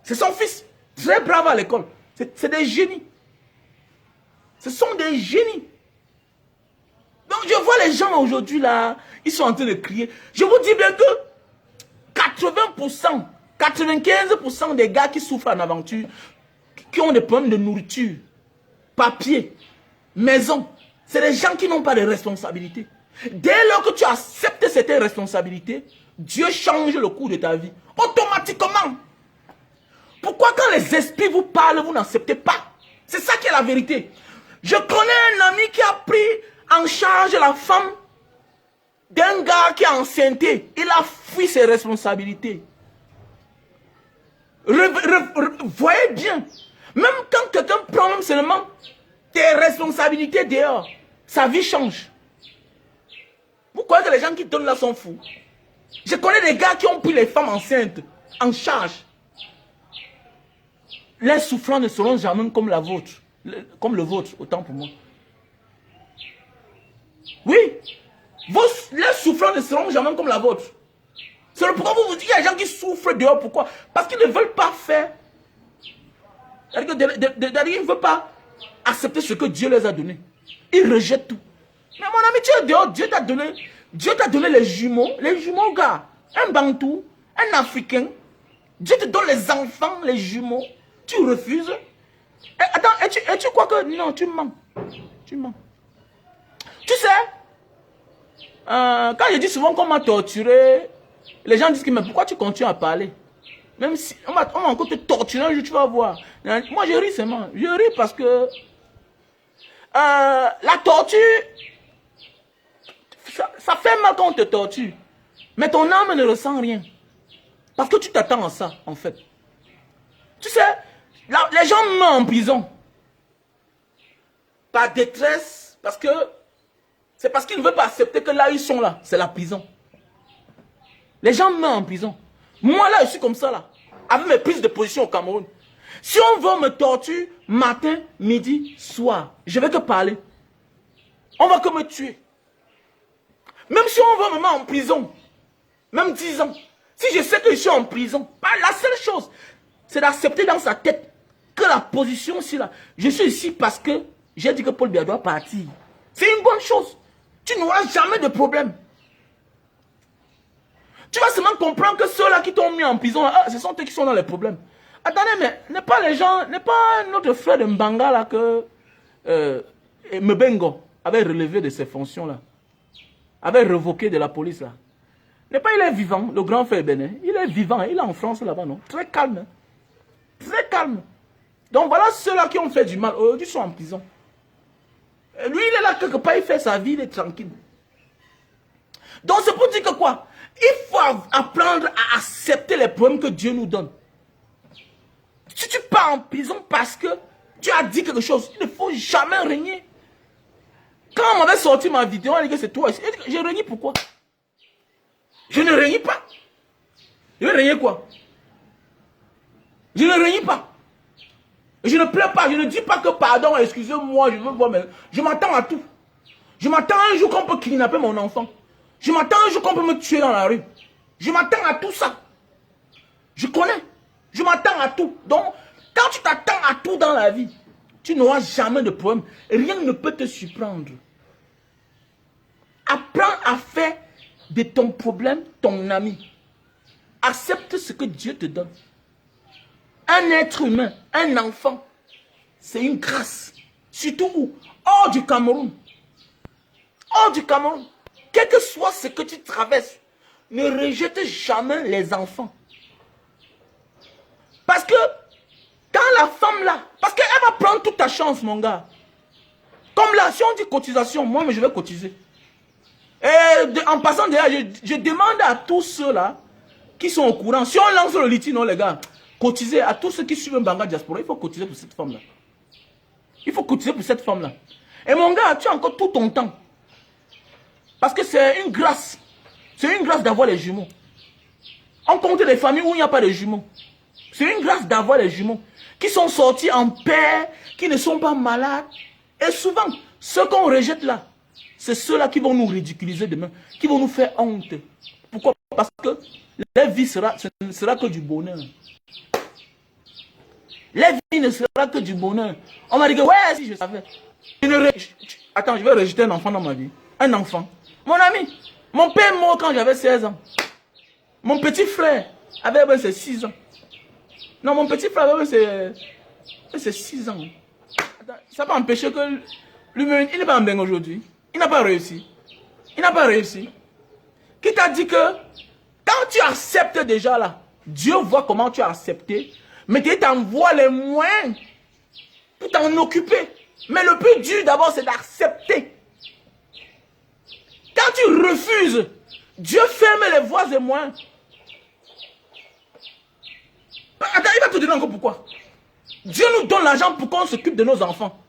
C'est son fils. Très brave à l'école. C'est des génies. Ce sont des génies. Donc je vois les gens aujourd'hui là, ils sont en train de crier. Je vous dis bien que 80%, 95% des gars qui souffrent en aventure, qui ont des problèmes de nourriture, papier, maison, c'est des gens qui n'ont pas de responsabilité. Dès lors que tu acceptes cette responsabilité, Dieu change le cours de ta vie. Automatiquement. Pourquoi quand les esprits vous parlent, vous n'acceptez pas? C'est ça qui est la vérité. Je connais un ami qui a pris en charge la femme d'un gars qui est enceinté. Il a fui ses responsabilités. Voyez bien. Même quand quelqu'un prend même seulement tes responsabilités dehors, sa vie change. Vous croyez que les gens qui donnent là sont fous? Je connais des gars qui ont pris les femmes enceintes en charge. Les souffrances ne seront jamais comme la vôtre. Comme le vôtre, autant pour moi. Oui. Les souffrances ne seront jamais comme la vôtre. C'est pourquoi vous vous dites qu'il y a des gens qui souffrent dehors. Pourquoi? Parce qu'ils ne veulent pas faire. Ils ne veulent pas accepter ce que Dieu les a donné. Ils rejettent tout. Mais mon ami, tu es dehors, Dieu t'a donné les jumeaux, gars. Un Bantou, un Africain. Dieu te donne les enfants, les jumeaux. Tu refuses. Et, attends, et tu crois que... Non, tu mens. Tu mens. Tu sais, quand je dis souvent qu'on m'a torturé, les gens disent que mais pourquoi tu continues à parler? Même si on va encore te torturer un jour, tu vas voir. Moi, je ris seulement. Je ris parce que la torture, ça fait mal quand on te torture. Mais ton âme ne ressent rien. Parce que tu t'attends à ça, en fait. Tu sais, les gens meurent en prison. Par détresse, parce que c'est parce qu'ils ne veulent pas accepter que là, ils sont là. C'est la prison. Les gens meurent en prison. Moi, là, je suis comme ça, là. Avec mes prises de position au Cameroun. Si on veut me torturer, matin, midi, soir, je vais te parler. On va que me tuer. Même si on veut me mettre en prison, même 10 ans, Si je sais que je suis en prison, la seule chose, c'est d'accepter dans sa tête que la position ici, là, je suis ici parce que j'ai dit que Paul Biya doit partir. C'est une bonne chose. Tu n'auras jamais de problème. Tu vas seulement comprendre que ceux-là qui t'ont mis en prison, ce sont eux qui sont dans les problèmes. Attendez, mais n'est pas les gens, n'est pas notre frère de Mbanga là que Mbengo avait relevé de ses fonctions là, avait révoqué de la police là. N'est pas, il est vivant, le grand frère Bénin, il est vivant, il est en France là-bas, non? Très calme, hein? Très calme. Donc voilà ceux-là qui ont fait du mal, aujourd'hui sont en prison. Et lui, il est là quelque part, il fait sa vie, il est tranquille. Donc c'est pour dire que quoi? Il faut apprendre à accepter les problèmes que Dieu nous donne. Si tu pars en prison parce que tu as dit quelque chose, il ne faut jamais régner. Quand on m'avait sorti ma vidéo, on dit que c'est toi. Je régne pourquoi? Je ne règne pas. Je vais régner quoi? Je ne règne pas. Je ne pleure pas. Je ne dis pas que pardon, excusez-moi, je veux voir, mais je m'attends à tout. Je m'attends un jour qu'on peut kidnapper mon enfant. Je m'attends un jour qu'on peut me tuer dans la rue. Je m'attends à tout ça. Je connais. Je m'attends à tout. Donc, quand tu t'attends à tout dans la vie, tu n'auras jamais de problème. Rien ne peut te surprendre. Apprends à faire de ton problème ton ami. Accepte ce que Dieu te donne. Un être humain, un enfant, c'est une grâce. Surtout où? Hors du Cameroun. Hors du Cameroun. Quel que soit ce que tu traverses, ne rejette jamais les enfants. Parce que quand la femme là, parce qu'elle va prendre toute ta chance, mon gars. Comme là, si on dit cotisation, moi mais je vais cotiser. Et en passant derrière, je demande à tous ceux-là qui sont au courant, si on lance le litige, non les gars, cotiser à tous ceux qui suivent un Mbanga Diaspora, il faut cotiser pour cette femme-là. Il faut cotiser pour cette femme-là. Et mon gars, tu as encore tout ton temps. Parce que c'est une grâce. C'est une grâce d'avoir les jumeaux. On compte les familles où il n'y a pas de jumeaux. C'est une grâce d'avoir les jumeaux. Qui sont sortis en paix, qui ne sont pas malades. Et souvent, ceux qu'on rejette là, c'est ceux-là qui vont nous ridiculiser demain, qui vont nous faire honte. Pourquoi? Parce que leur vie ce ne sera que du bonheur. Leur vie ne sera que du bonheur. On m'a dit que, ouais, si je savais. Attends, je vais rejeter un enfant dans ma vie. Un enfant. Mon ami, mon père est mort quand j'avais 16 ans. Mon petit frère avait ses 6 ans. Non, mon petit frère avait ses 6 ans. Attends, ça va empêcher que lui-même, il n'est pas en bien aujourd'hui. Il n'a pas réussi. Il n'a pas réussi. Qui t'a dit que quand tu acceptes déjà là, Dieu voit comment tu as accepté, mais il t'envoie les moyens pour t'en occuper. Mais le plus dur d'abord, c'est d'accepter. Quand tu refuses, Dieu ferme les voies et moyens. Attends, il va te donner encore pourquoi. Dieu nous donne l'argent pour qu'on s'occupe de nos enfants.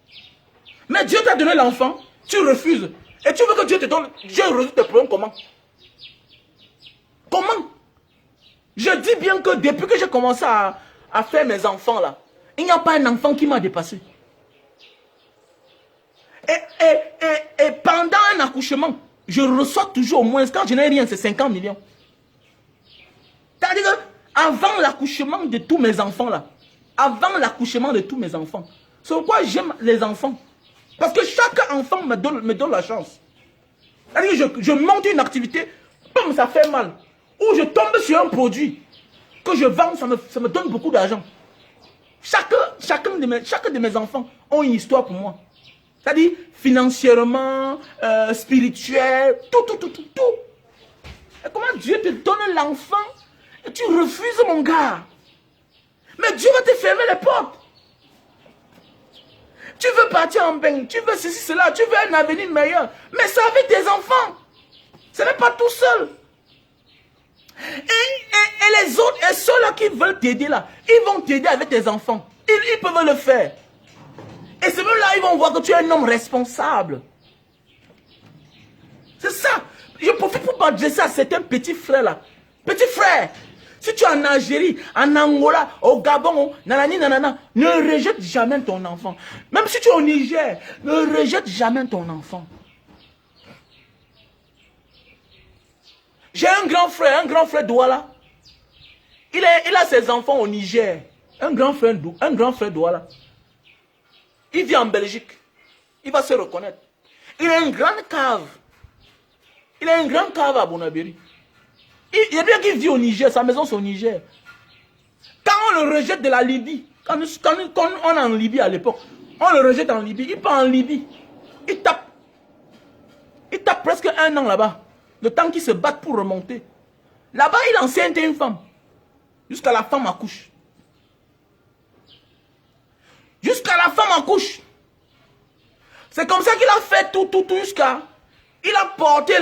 Mais Dieu t'a donné l'enfant, tu refuses. Et tu veux que Dieu te donne, Dieu résout tes problèmes comment? Comment? Je dis bien que depuis que j'ai commencé à faire mes enfants là, il n'y a pas un enfant qui m'a dépassé. Et pendant un accouchement, je reçois toujours au moins, quand je n'ai rien, c'est 50 millions. C'est-à-dire qu'avant l'accouchement de tous mes enfants là, avant l'accouchement de tous mes enfants, c'est pourquoi j'aime les enfants. Parce que chaque enfant me donne la chance. C'est-à-dire que je monte une activité, comme ça fait mal. Ou je tombe sur un produit que je vends, ça me donne beaucoup d'argent. Chacun de mes enfants ont une histoire pour moi. C'est-à-dire financièrement, spirituel, tout. Et comment Dieu te donne l'enfant et tu refuses, mon gars. Mais Dieu va te fermer les portes. Tu veux partir en bain, tu veux ceci, cela, tu veux un avenir meilleur. Mais c'est avec tes enfants. Ce n'est pas tout seul. Et les autres, et ceux-là qui veulent t'aider là, ils vont t'aider avec tes enfants. Ils peuvent le faire. Et c'est même là ils vont voir que tu es un homme responsable. C'est ça. Je profite pour m'adresser à certains petits frères là. Petit frère, si tu es en Algérie, en Angola, au Gabon, nanani, nanana, ne rejette jamais ton enfant. Même si tu es au Niger, ne rejette jamais ton enfant. J'ai un grand frère Douala. Il a ses enfants au Niger. Un grand frère Douala. Il vit en Belgique. Il va se reconnaître. Il a une grande cave. Il a une grande cave à Bonabéry. Il y a bien qu'il vit au Niger. Sa maison c'est au Niger. Quand on le rejette de la Libye, quand on est en Libye à l'époque, on le rejette en Libye. Il part en Libye. Il tape. Il tape presque 1 an là-bas. Le temps qu'il se batte pour remonter. Là-bas, il enceinte une femme. Jusqu'à la femme accouche. Jusqu'à la femme accouche. C'est comme ça qu'il a fait tout jusqu'à... Il a porté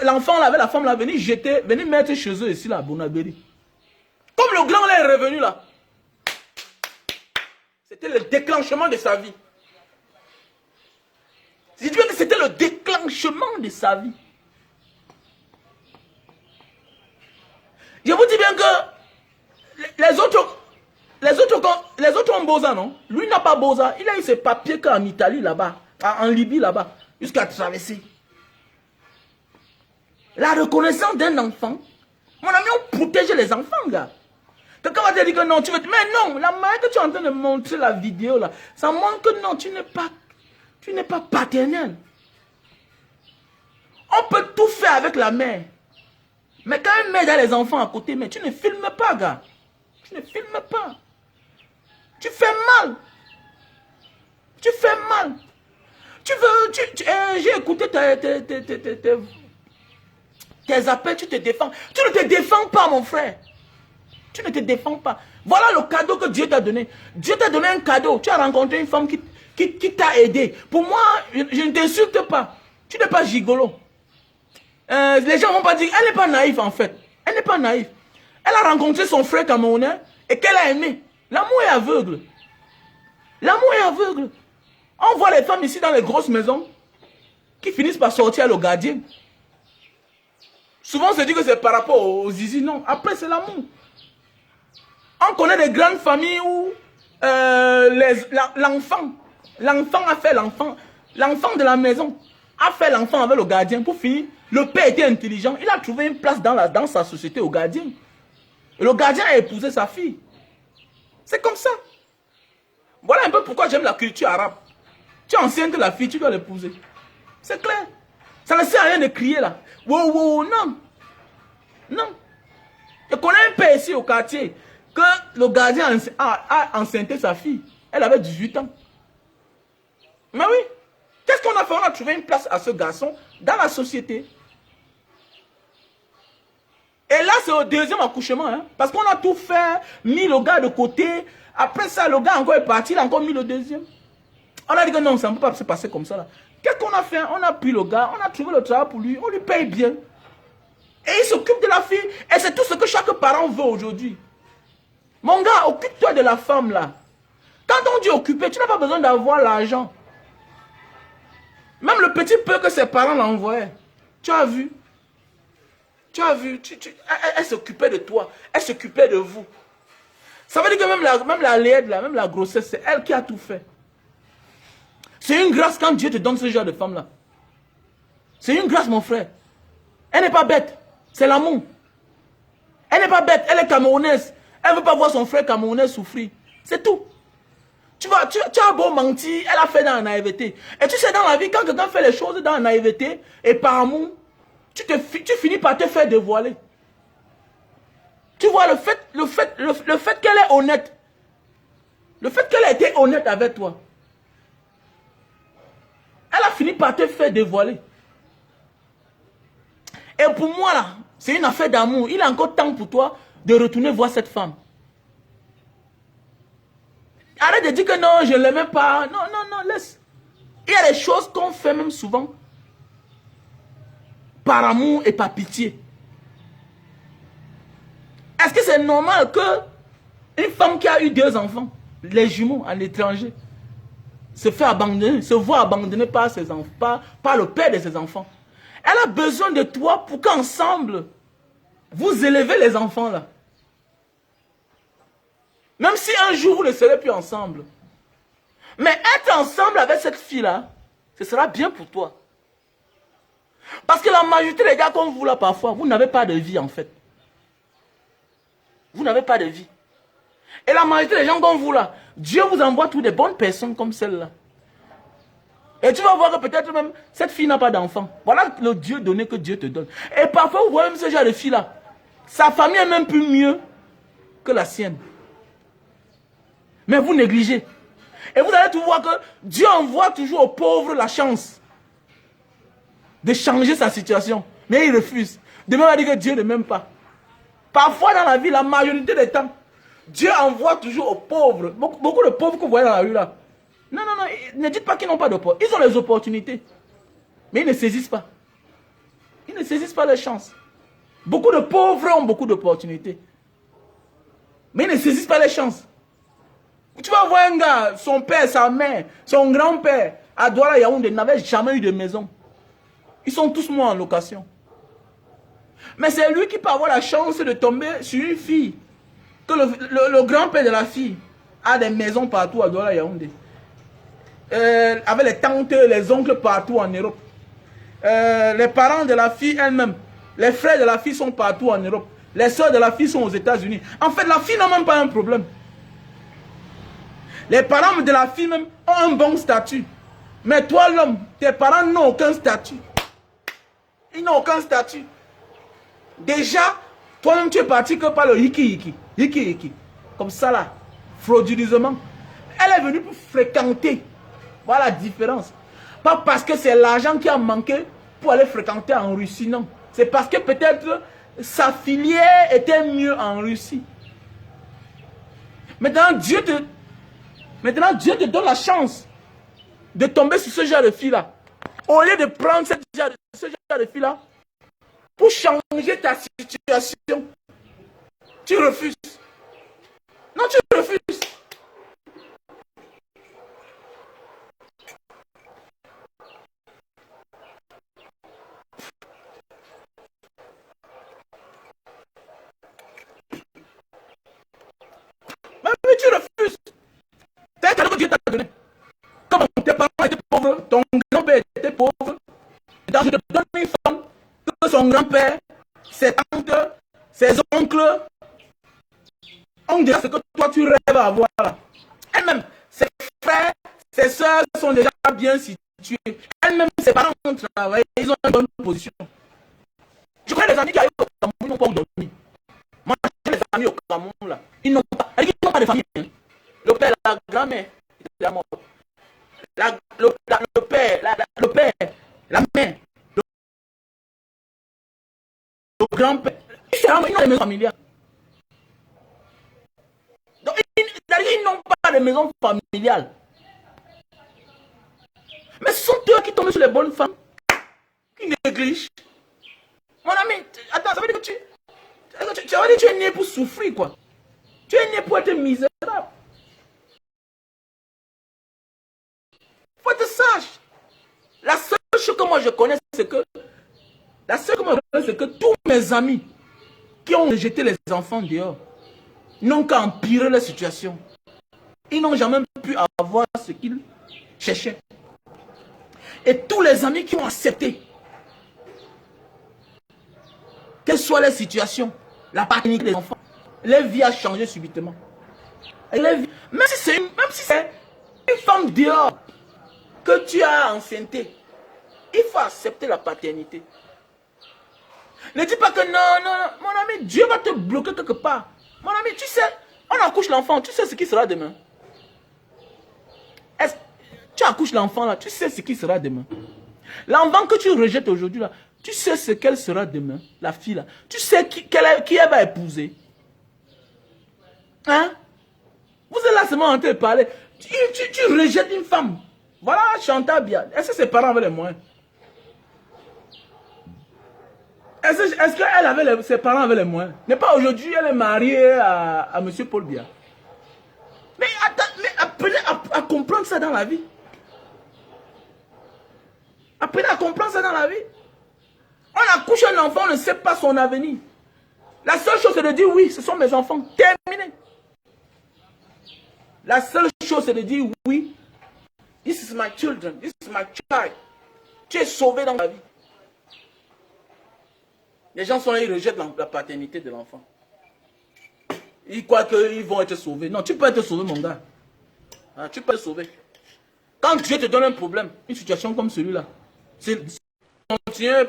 l'enfant là, avec la femme là, venir mettre chez eux ici là, à Bonabéry. Comme le gland là est revenu là. C'était le déclenchement de sa vie. Je dis bien que c'était le déclenchement de sa vie. Je vous dis bien que les autres ont Boza, non? Lui n'a pas Boza. Il a eu ses papiers qu'en Italie là-bas, en Libye là-bas, jusqu'à traverser. La reconnaissance d'un enfant. Mon ami, on protège les enfants, gars. Quelqu'un va te dire que non, tu veux... Mais non, la manière que tu es en train de montrer la vidéo là, ça montre que non, tu n'es pas paternel. On peut tout faire avec la mère. Mais quand une mère a les enfants à côté, mais tu ne filmes pas, gars. Tu ne filmes pas. Tu fais mal. Tu fais mal. Tu veux... j'ai écouté tes appels, tu te défends. Tu ne te défends pas, mon frère. Tu ne te défends pas. Voilà le cadeau que Dieu t'a donné. Dieu t'a donné un cadeau. Tu as rencontré une femme qui t'a aidé. Pour moi, je ne t'insulte pas. Tu n'es pas gigolo. Les gens ne vont pas dire, elle n'est pas naïve en fait. Elle n'est pas naïve. Elle a rencontré son frère camerounais et qu'elle a aimé. L'amour est aveugle. L'amour est aveugle. On voit les femmes ici dans les grosses maisons qui finissent par sortir le gardien. Souvent on se dit que c'est par rapport aux zizi. Non, après c'est l'amour. On connaît des grandes familles où l'enfant a fait l'enfant de la maison a fait l'enfant avec le gardien. Pour finir, le père était intelligent. Il a trouvé une place dans sa société au gardien. Et le gardien a épousé sa fille. C'est comme ça. Voilà un peu pourquoi j'aime la culture arabe. Tu enceintes la fille, tu dois l'épouser. C'est clair. Ça ne sert à rien de crier là. Wow, wow, non. Non. Je connais un père ici au quartier que le gardien a enceinté sa fille. Elle avait 18 ans. Mais oui. Qu'est-ce qu'on a fait? On a trouvé une place à ce garçon dans la société. Et là, c'est au deuxième accouchement. Hein, parce qu'on a tout fait, mis le gars de côté. Après ça, le gars encore est parti, il a encore mis le deuxième. On a dit que non, ça ne peut pas se passer comme ça. Là. Qu'est-ce qu'on a fait? On a pris le gars, on a trouvé le travail pour lui, on lui paye bien. Et il s'occupe de la fille. Et c'est tout ce que chaque parent veut aujourd'hui. Mon gars, occupe-toi de la femme là. Quand on dit occuper, tu n'as pas besoin d'avoir l'argent. Même le petit peu que ses parents l'envoyaient. Tu as vu? Tu as vu? Elle s'occupait de toi. Elle s'occupait de vous. Ça veut dire que même la laide, là, même la grossesse, c'est elle qui a tout fait. C'est une grâce quand Dieu te donne ce genre de femme-là. C'est une grâce, mon frère. Elle n'est pas bête. C'est l'amour. Elle n'est pas bête. Elle est camerounaise. Elle ne veut pas voir son frère camerounais souffrir. C'est tout. Tu as beau mentir, elle a fait dans la naïveté. Et tu sais, dans la vie, quand quelqu'un fait les choses dans la naïveté et par amour, tu finis par te faire dévoiler. Tu vois, le fait qu'elle est honnête, le fait qu'elle a été honnête avec toi, elle a fini par te faire dévoiler. Et pour moi, là, c'est une affaire d'amour. Il est encore temps pour toi de retourner voir cette femme. Arrête de dire que non, je ne l'aimais pas. Non, non, non, laisse. Il y a des choses qu'on fait même souvent par amour et par pitié. Est-ce que c'est normal que une femme qui a eu 2 enfants, les jumeaux à l'étranger, se voit abandonner par ses enfants, par le père de ses enfants? Elle a besoin de toi pour qu'ensemble, vous élevez les enfants là. Même si un jour vous ne serez plus ensemble. Mais être ensemble avec cette fille-là, ce sera bien pour toi. Parce que la majorité des gars comme vous là parfois, vous n'avez pas de vie en fait. Vous n'avez pas de vie. Et la majorité des gens comme vous là, Dieu vous envoie toutes des bonnes personnes comme celle-là. Et tu vas voir que peut-être même cette fille n'a pas d'enfant. Voilà le Dieu donné que Dieu te donne. Et parfois vous voyez même ce genre de fille là. Sa famille est même plus mieux que la sienne. Mais vous négligez. Et vous allez tout voir que Dieu envoie toujours aux pauvres la chance de changer sa situation. Mais il refuse. Demain, on va dire que Dieu ne m'aime pas. Parfois dans la vie, la majorité des temps, Dieu envoie toujours aux pauvres. Beaucoup de pauvres que vous voyez dans la rue là. Non, non, non, ne dites pas qu'ils n'ont pas d'opportunités. Ils ont les opportunités. Mais ils ne saisissent pas. Ils ne saisissent pas les chances. Beaucoup de pauvres ont beaucoup d'opportunités. Mais ils ne saisissent pas les chances. Tu vas voir un gars, son père, sa mère, son grand-père, à Douala Yaoundé, n'avaient jamais eu de maison. Ils sont tous morts en location. Mais c'est lui qui peut avoir la chance de tomber sur une fille. Que le grand-père de la fille a des maisons partout à Douala Yaoundé. Avec les tantes, les oncles partout en Europe. Les parents de la fille elle-même, les frères de la fille sont partout en Europe. Les soeurs de la fille sont aux États-Unis. En fait, la fille n'a même pas un problème. Les parents de la fille même ont un bon statut. Mais toi, l'homme, tes parents n'ont aucun statut. Ils n'ont aucun statut. Déjà, toi-même, tu es parti que par le hiki-hiki. Hiki-hiki. Comme ça, là. Frauduleusement. Elle est venue pour fréquenter. Voilà la différence. Pas parce que c'est l'argent qui a manqué pour aller fréquenter en Russie, non. C'est parce que peut-être sa filière était mieux en Russie. Maintenant, Dieu te donne la chance de tomber sur ce genre de fille-là. Au lieu de prendre ce genre de fille-là pour changer ta situation, tu refuses. Non, tu refuses. Mais tu refuses. C'est un cadeau que Dieu t'a donné. Comme tes parents étaient pauvres, ton grand-père était pauvre. Donc je te donne une femme que son grand-père, ses tantes, ses oncles ont déjà ce que toi tu rêves à avoir. Elle-même, ses frères, ses soeurs sont déjà bien situés. Elle-même, ses parents ont travaillé, ils ont une bonne position. Je connais des amis qui arrivent au Cameroun, ils n'ont pas dormi. Moi, j'ai des amis au Cameroun là. Ils n'ont pas de famille. Hein. Le père, la grand-mère, la mort. Le père, la mère, le grand-père. Ils n'ont pas de maison familiale. Donc, ils n'ont pas de maison familiale. Mais ce sont eux qui tombent sur les bonnes femmes, qui négligent. Mon ami, attends, ça veut dire que tu es né pour souffrir, quoi. Tu es né pour être misérable. Faut être sage. La seule chose que moi je connais, c'est que tous mes amis qui ont rejeté les enfants dehors n'ont qu'à empirer la situation. Ils n'ont jamais pu avoir ce qu'ils cherchaient. Et tous les amis qui ont accepté, quelle soit la situation, la paternité des enfants, leur vie a changé subitement. Même si c'est une femme dehors que tu as enceintée, il faut accepter la paternité. Ne dis pas que non, non, mon ami, Dieu va te bloquer quelque part. Mon ami, tu sais, on accouche l'enfant, tu sais ce qui sera demain. Tu accouches l'enfant là, tu sais ce qui sera demain. L'enfant que tu rejettes aujourd'hui là, tu sais ce qu'elle sera demain, la fille là. Tu sais qui elle va épouser. Hein? Vous êtes là seulement en train de parler. Tu rejettes une femme. Voilà, Chantal bien. Est-ce que ses parents avaient les moyens? Est-ce que ses parents avaient les moyens? N'est pas aujourd'hui, elle est mariée à M. Paul Biya. Mais apprenez à comprendre ça dans la vie. Apprenez à comprendre ça dans la vie. On accouche un enfant, on ne sait pas son avenir. La seule chose, c'est de dire oui, ce sont mes enfants. Terminé. La seule chose, c'est de dire oui. This is my children. This is my child. Tu es sauvé dans la vie. Les gens sont là, ils rejettent la paternité de l'enfant. Ils croient qu'ils vont être sauvés. Non, tu peux être sauvé, mon gars. Hein, tu peux être sauvé. Quand Dieu te donne un problème, une situation comme celui-là, c'est continuer,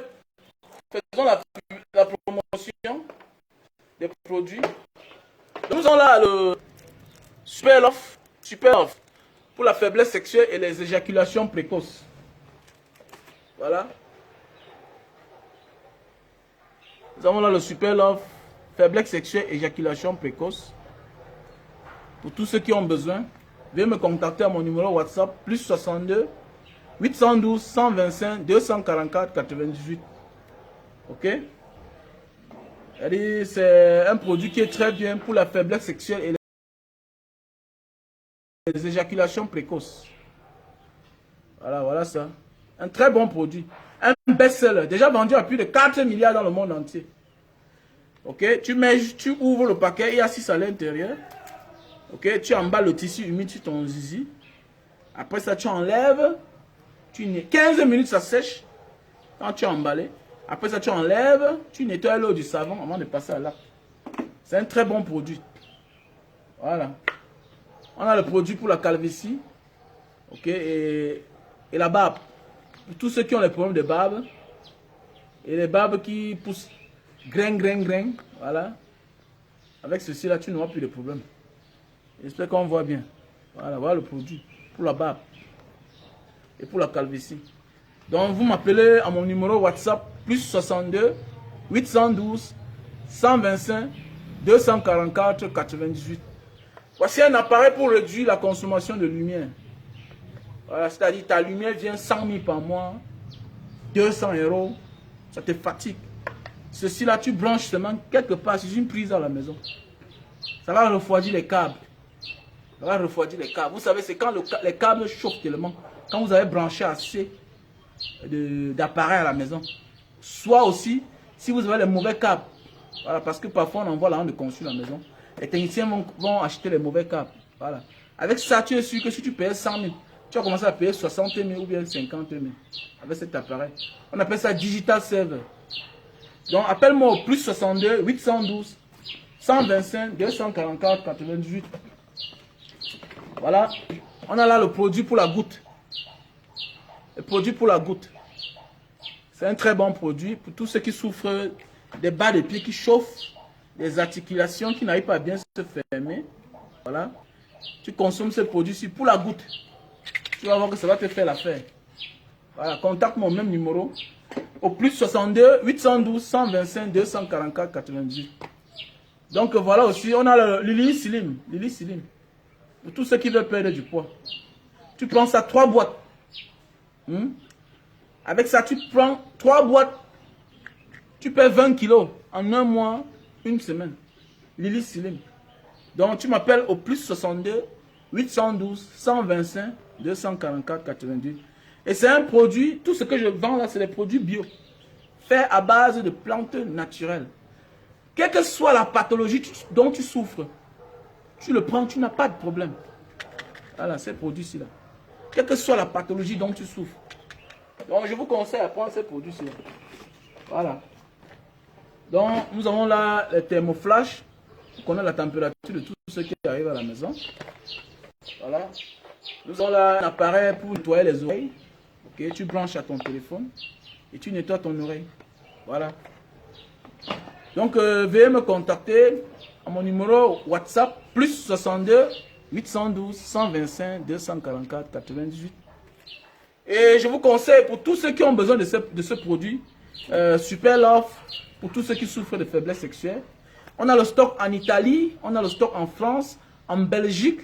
faisons la promotion des produits. Nous avons là le super offre pour la faiblesse sexuelle et les éjaculations précoces. Voilà. Nous avons là le super offre, faiblesse sexuelle, éjaculation précoce. Pour tous ceux qui ont besoin, veuillez me contacter à mon numéro WhatsApp plus 62 812 125 244 98. Ok? C'est un produit qui est très bien pour la faiblesse sexuelle et les éjaculations précoces. Voilà ça. Un très bon produit. Un best-seller. Déjà vendu à plus de 4 milliards dans le monde entier. Ok? Tu ouvres le paquet, il y a 6 à l'intérieur. Ok? Tu emballes le tissu humide sur ton zizi. Après ça, tu enlèves. 15 minutes, ça sèche. Quand tu as emballé. Après ça, tu enlèves. Tu nettoies l'eau du savon avant de passer à l'acte. C'est un très bon produit. Voilà. On a le produit pour la calvitie. Ok? Et la barbe. Pour tous ceux qui ont les problèmes de barbe. Et les barbes qui poussent. Grain. Voilà. Avec ceci là, tu n'auras plus de problème. J'espère qu'on voit bien. Voilà le produit. Pour la barbe. Et pour la calvitie. Donc vous m'appelez à mon numéro WhatsApp plus 62 812 125 244 98. Voici un appareil pour réduire la consommation de lumière. Voilà, c'est-à-dire ta lumière vient 100 000 par mois, 200 €, ça te fatigue. Ceci là, tu branches seulement quelque part sur une prise à la maison. Ça va refroidir les câbles. Ça va refroidir les câbles. Vous savez, c'est quand les câbles chauffent tellement. Quand vous avez branché assez d'appareils à la maison. Soit aussi, si vous avez les mauvais câbles. Voilà, parce que parfois on envoie l'argent de conçu à la maison. Les techniciens vont acheter les mauvais câbles. Voilà. Avec ça, tu es sûr que si tu payes 100 000, tu vas commencer à payer 60 000 ou bien 50 000 avec cet appareil. On appelle ça Digital Server. Donc, appelle-moi au plus 62 812 125 244 98. Voilà. On a là le produit pour la goutte. Le produit pour la goutte. C'est un très bon produit pour tous ceux qui souffrent des bas de pied qui chauffent, des articulations qui n'arrivent pas à bien se fermer. Voilà. Tu consommes ce produit-ci pour la goutte. Tu vas voir que ça va te faire l'affaire. Voilà. Contacte-moi au même numéro. Au plus 62 812 125 244 98. Donc voilà aussi, on a le Lily Slim. Lily Slim. Pour tous ceux qui veulent perdre du poids. Tu prends ça 3 boîtes. Avec ça, tu prends 3 boîtes. Tu perds 20 kilos en un mois, une semaine. Lily Slim. Donc tu m'appelles au plus 62 812 125 244 98. Et c'est un produit, tout ce que je vends là, c'est des produits bio. Faits à base de plantes naturelles. Quelle que soit la pathologie dont tu souffres, tu le prends, tu n'as pas de problème. Voilà, ces produits-ci là. Quelle que soit la pathologie dont tu souffres. Donc je vous conseille à prendre ces produits-ci là. Voilà. Donc nous avons là les thermoflash. Pour connaître la température de tous ceux qui arrivent à la maison. Voilà. Nous avons là un appareil pour nettoyer les oreilles. Ok, tu branches à ton téléphone et tu nettoies ton oreille. Voilà. Donc, veuillez me contacter à mon numéro WhatsApp plus 62 812 125 244 98. Et je vous conseille pour tous ceux qui ont besoin de ce produit, super l'offre pour tous ceux qui souffrent de faiblesse sexuelle. On a le stock en Italie, on a le stock en France, en Belgique,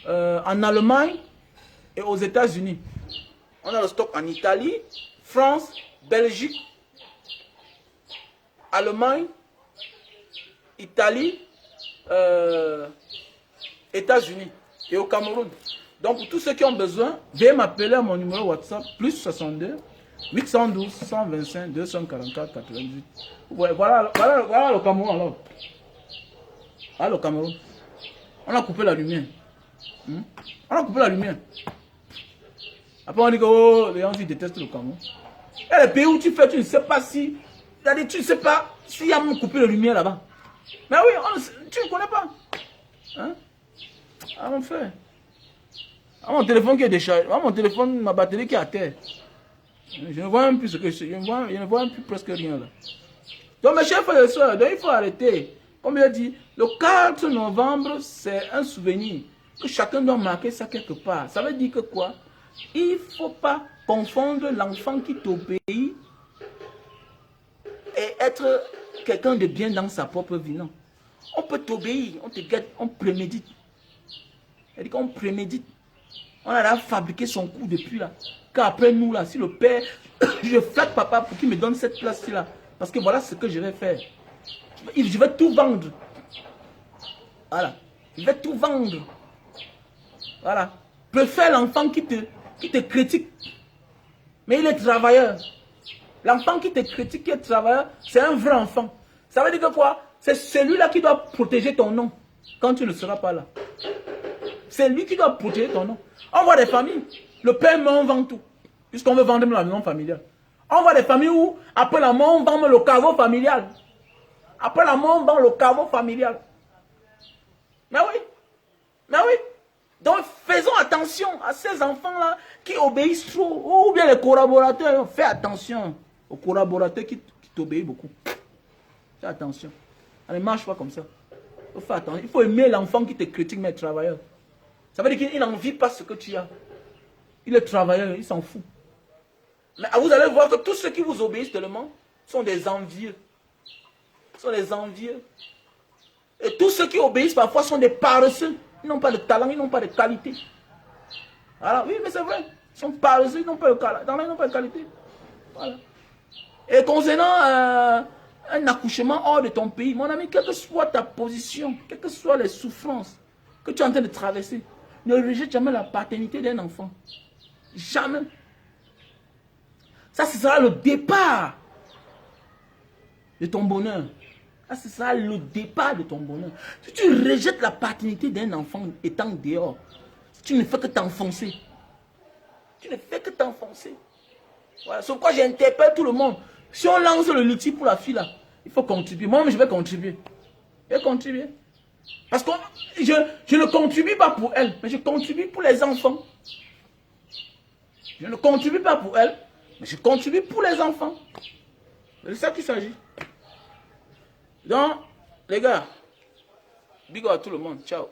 en Allemagne et aux États-Unis. On a le stock en Italie, France, Belgique, Allemagne, Italie, États-Unis et au Cameroun. Donc pour tous ceux qui ont besoin, veuillez m'appeler à mon numéro WhatsApp plus 62 812 125 244 98. Voilà le Cameroun alors. Voilà le Cameroun. On a coupé la lumière. On a coupé la lumière. Après on dit que oh, les gens ils détestent le Cameroun. Et les pays où tu fais, tu ne sais pas si. C'est-à-dire tu ne sais pas s'il y a coupé la lumière là-bas. Mais oui, tu ne connais pas. Hein? Ah, mon frère. Ah, mon téléphone qui est déchargé. Ah, mon téléphone, ma batterie qui est à terre. Je ne vois même plus ce que je ne vois même plus presque rien là. Donc, mes chers frères et sœurs, donc il faut arrêter. Comme il a dit, le 4 novembre, c'est un souvenir que chacun doit marquer ça quelque part. Ça veut dire que quoi? Il ne faut pas confondre l'enfant qui t'obéit et être quelqu'un de bien dans sa propre vie. Non. On peut t'obéir, on te guette, on prémédite. C'est-à-dire qu'on prémédite. On a fabriqué son coup depuis là. Qu'après nous là, si le père, je flatte papa pour qu'il me donne cette place-ci là. Parce que voilà ce que je vais faire. Je vais tout vendre. Voilà. Je vais tout vendre. Voilà. Préfère l'enfant qui te critique. Mais il est travailleur. L'enfant qui te critique, qui est travailleur, c'est un vrai enfant. Ça veut dire que quoi? C'est celui-là qui doit protéger ton nom quand tu ne seras pas là. C'est lui qui doit protéger ton nom. On voit des familles, le père meurt, on vend tout. Puisqu'on veut vendre la maison familiale. On voit des familles où, après la mort, on vend le caveau familial. Après la mort, on vend le caveau familial. Mais oui. Mais oui. Donc, faisons attention à ces enfants-là qui obéissent trop. Ou bien les collaborateurs. Fais attention aux collaborateurs qui t'obéissent beaucoup. Fais attention. Ça ne marche pas comme ça. Il faut faire attention. Il faut aimer l'enfant qui te critique, mais travailleur. Ça veut dire qu'il n'en vit pas ce que tu as. Il est travailleur, il s'en fout. Mais vous allez voir que tous ceux qui vous obéissent tellement sont des envieux. Sont des envieux. Et tous ceux qui obéissent parfois sont des paresseux. Ils n'ont pas de talent, ils n'ont pas de qualité. Voilà, oui, mais c'est vrai. Ils sont paresseux, ils n'ont pas de talent, ils n'ont pas de qualité. Voilà. Et concernant un accouchement hors de ton pays, mon ami, quelle que soit ta position, quelles que soient les souffrances que tu es en train de traverser, ne rejette jamais la paternité d'un enfant. Jamais. Ça, ce sera le départ de ton bonheur. Ça, ce sera le départ de ton bonheur. Si tu rejettes la paternité d'un enfant étant dehors, tu ne fais que t'enfoncer. Tu ne fais que t'enfoncer. Voilà. C'est pourquoi j'interpelle tout le monde. Si on lance le luthier pour la fille là, il faut contribuer. Moi-même, je vais contribuer. Je vais contribuer. Parce que je ne contribue pas pour elle, mais je contribue pour les enfants. Je ne contribue pas pour elle, mais je contribue pour les enfants. C'est de ça qu'il s'agit. Donc, les gars, big up à tout le monde. Ciao.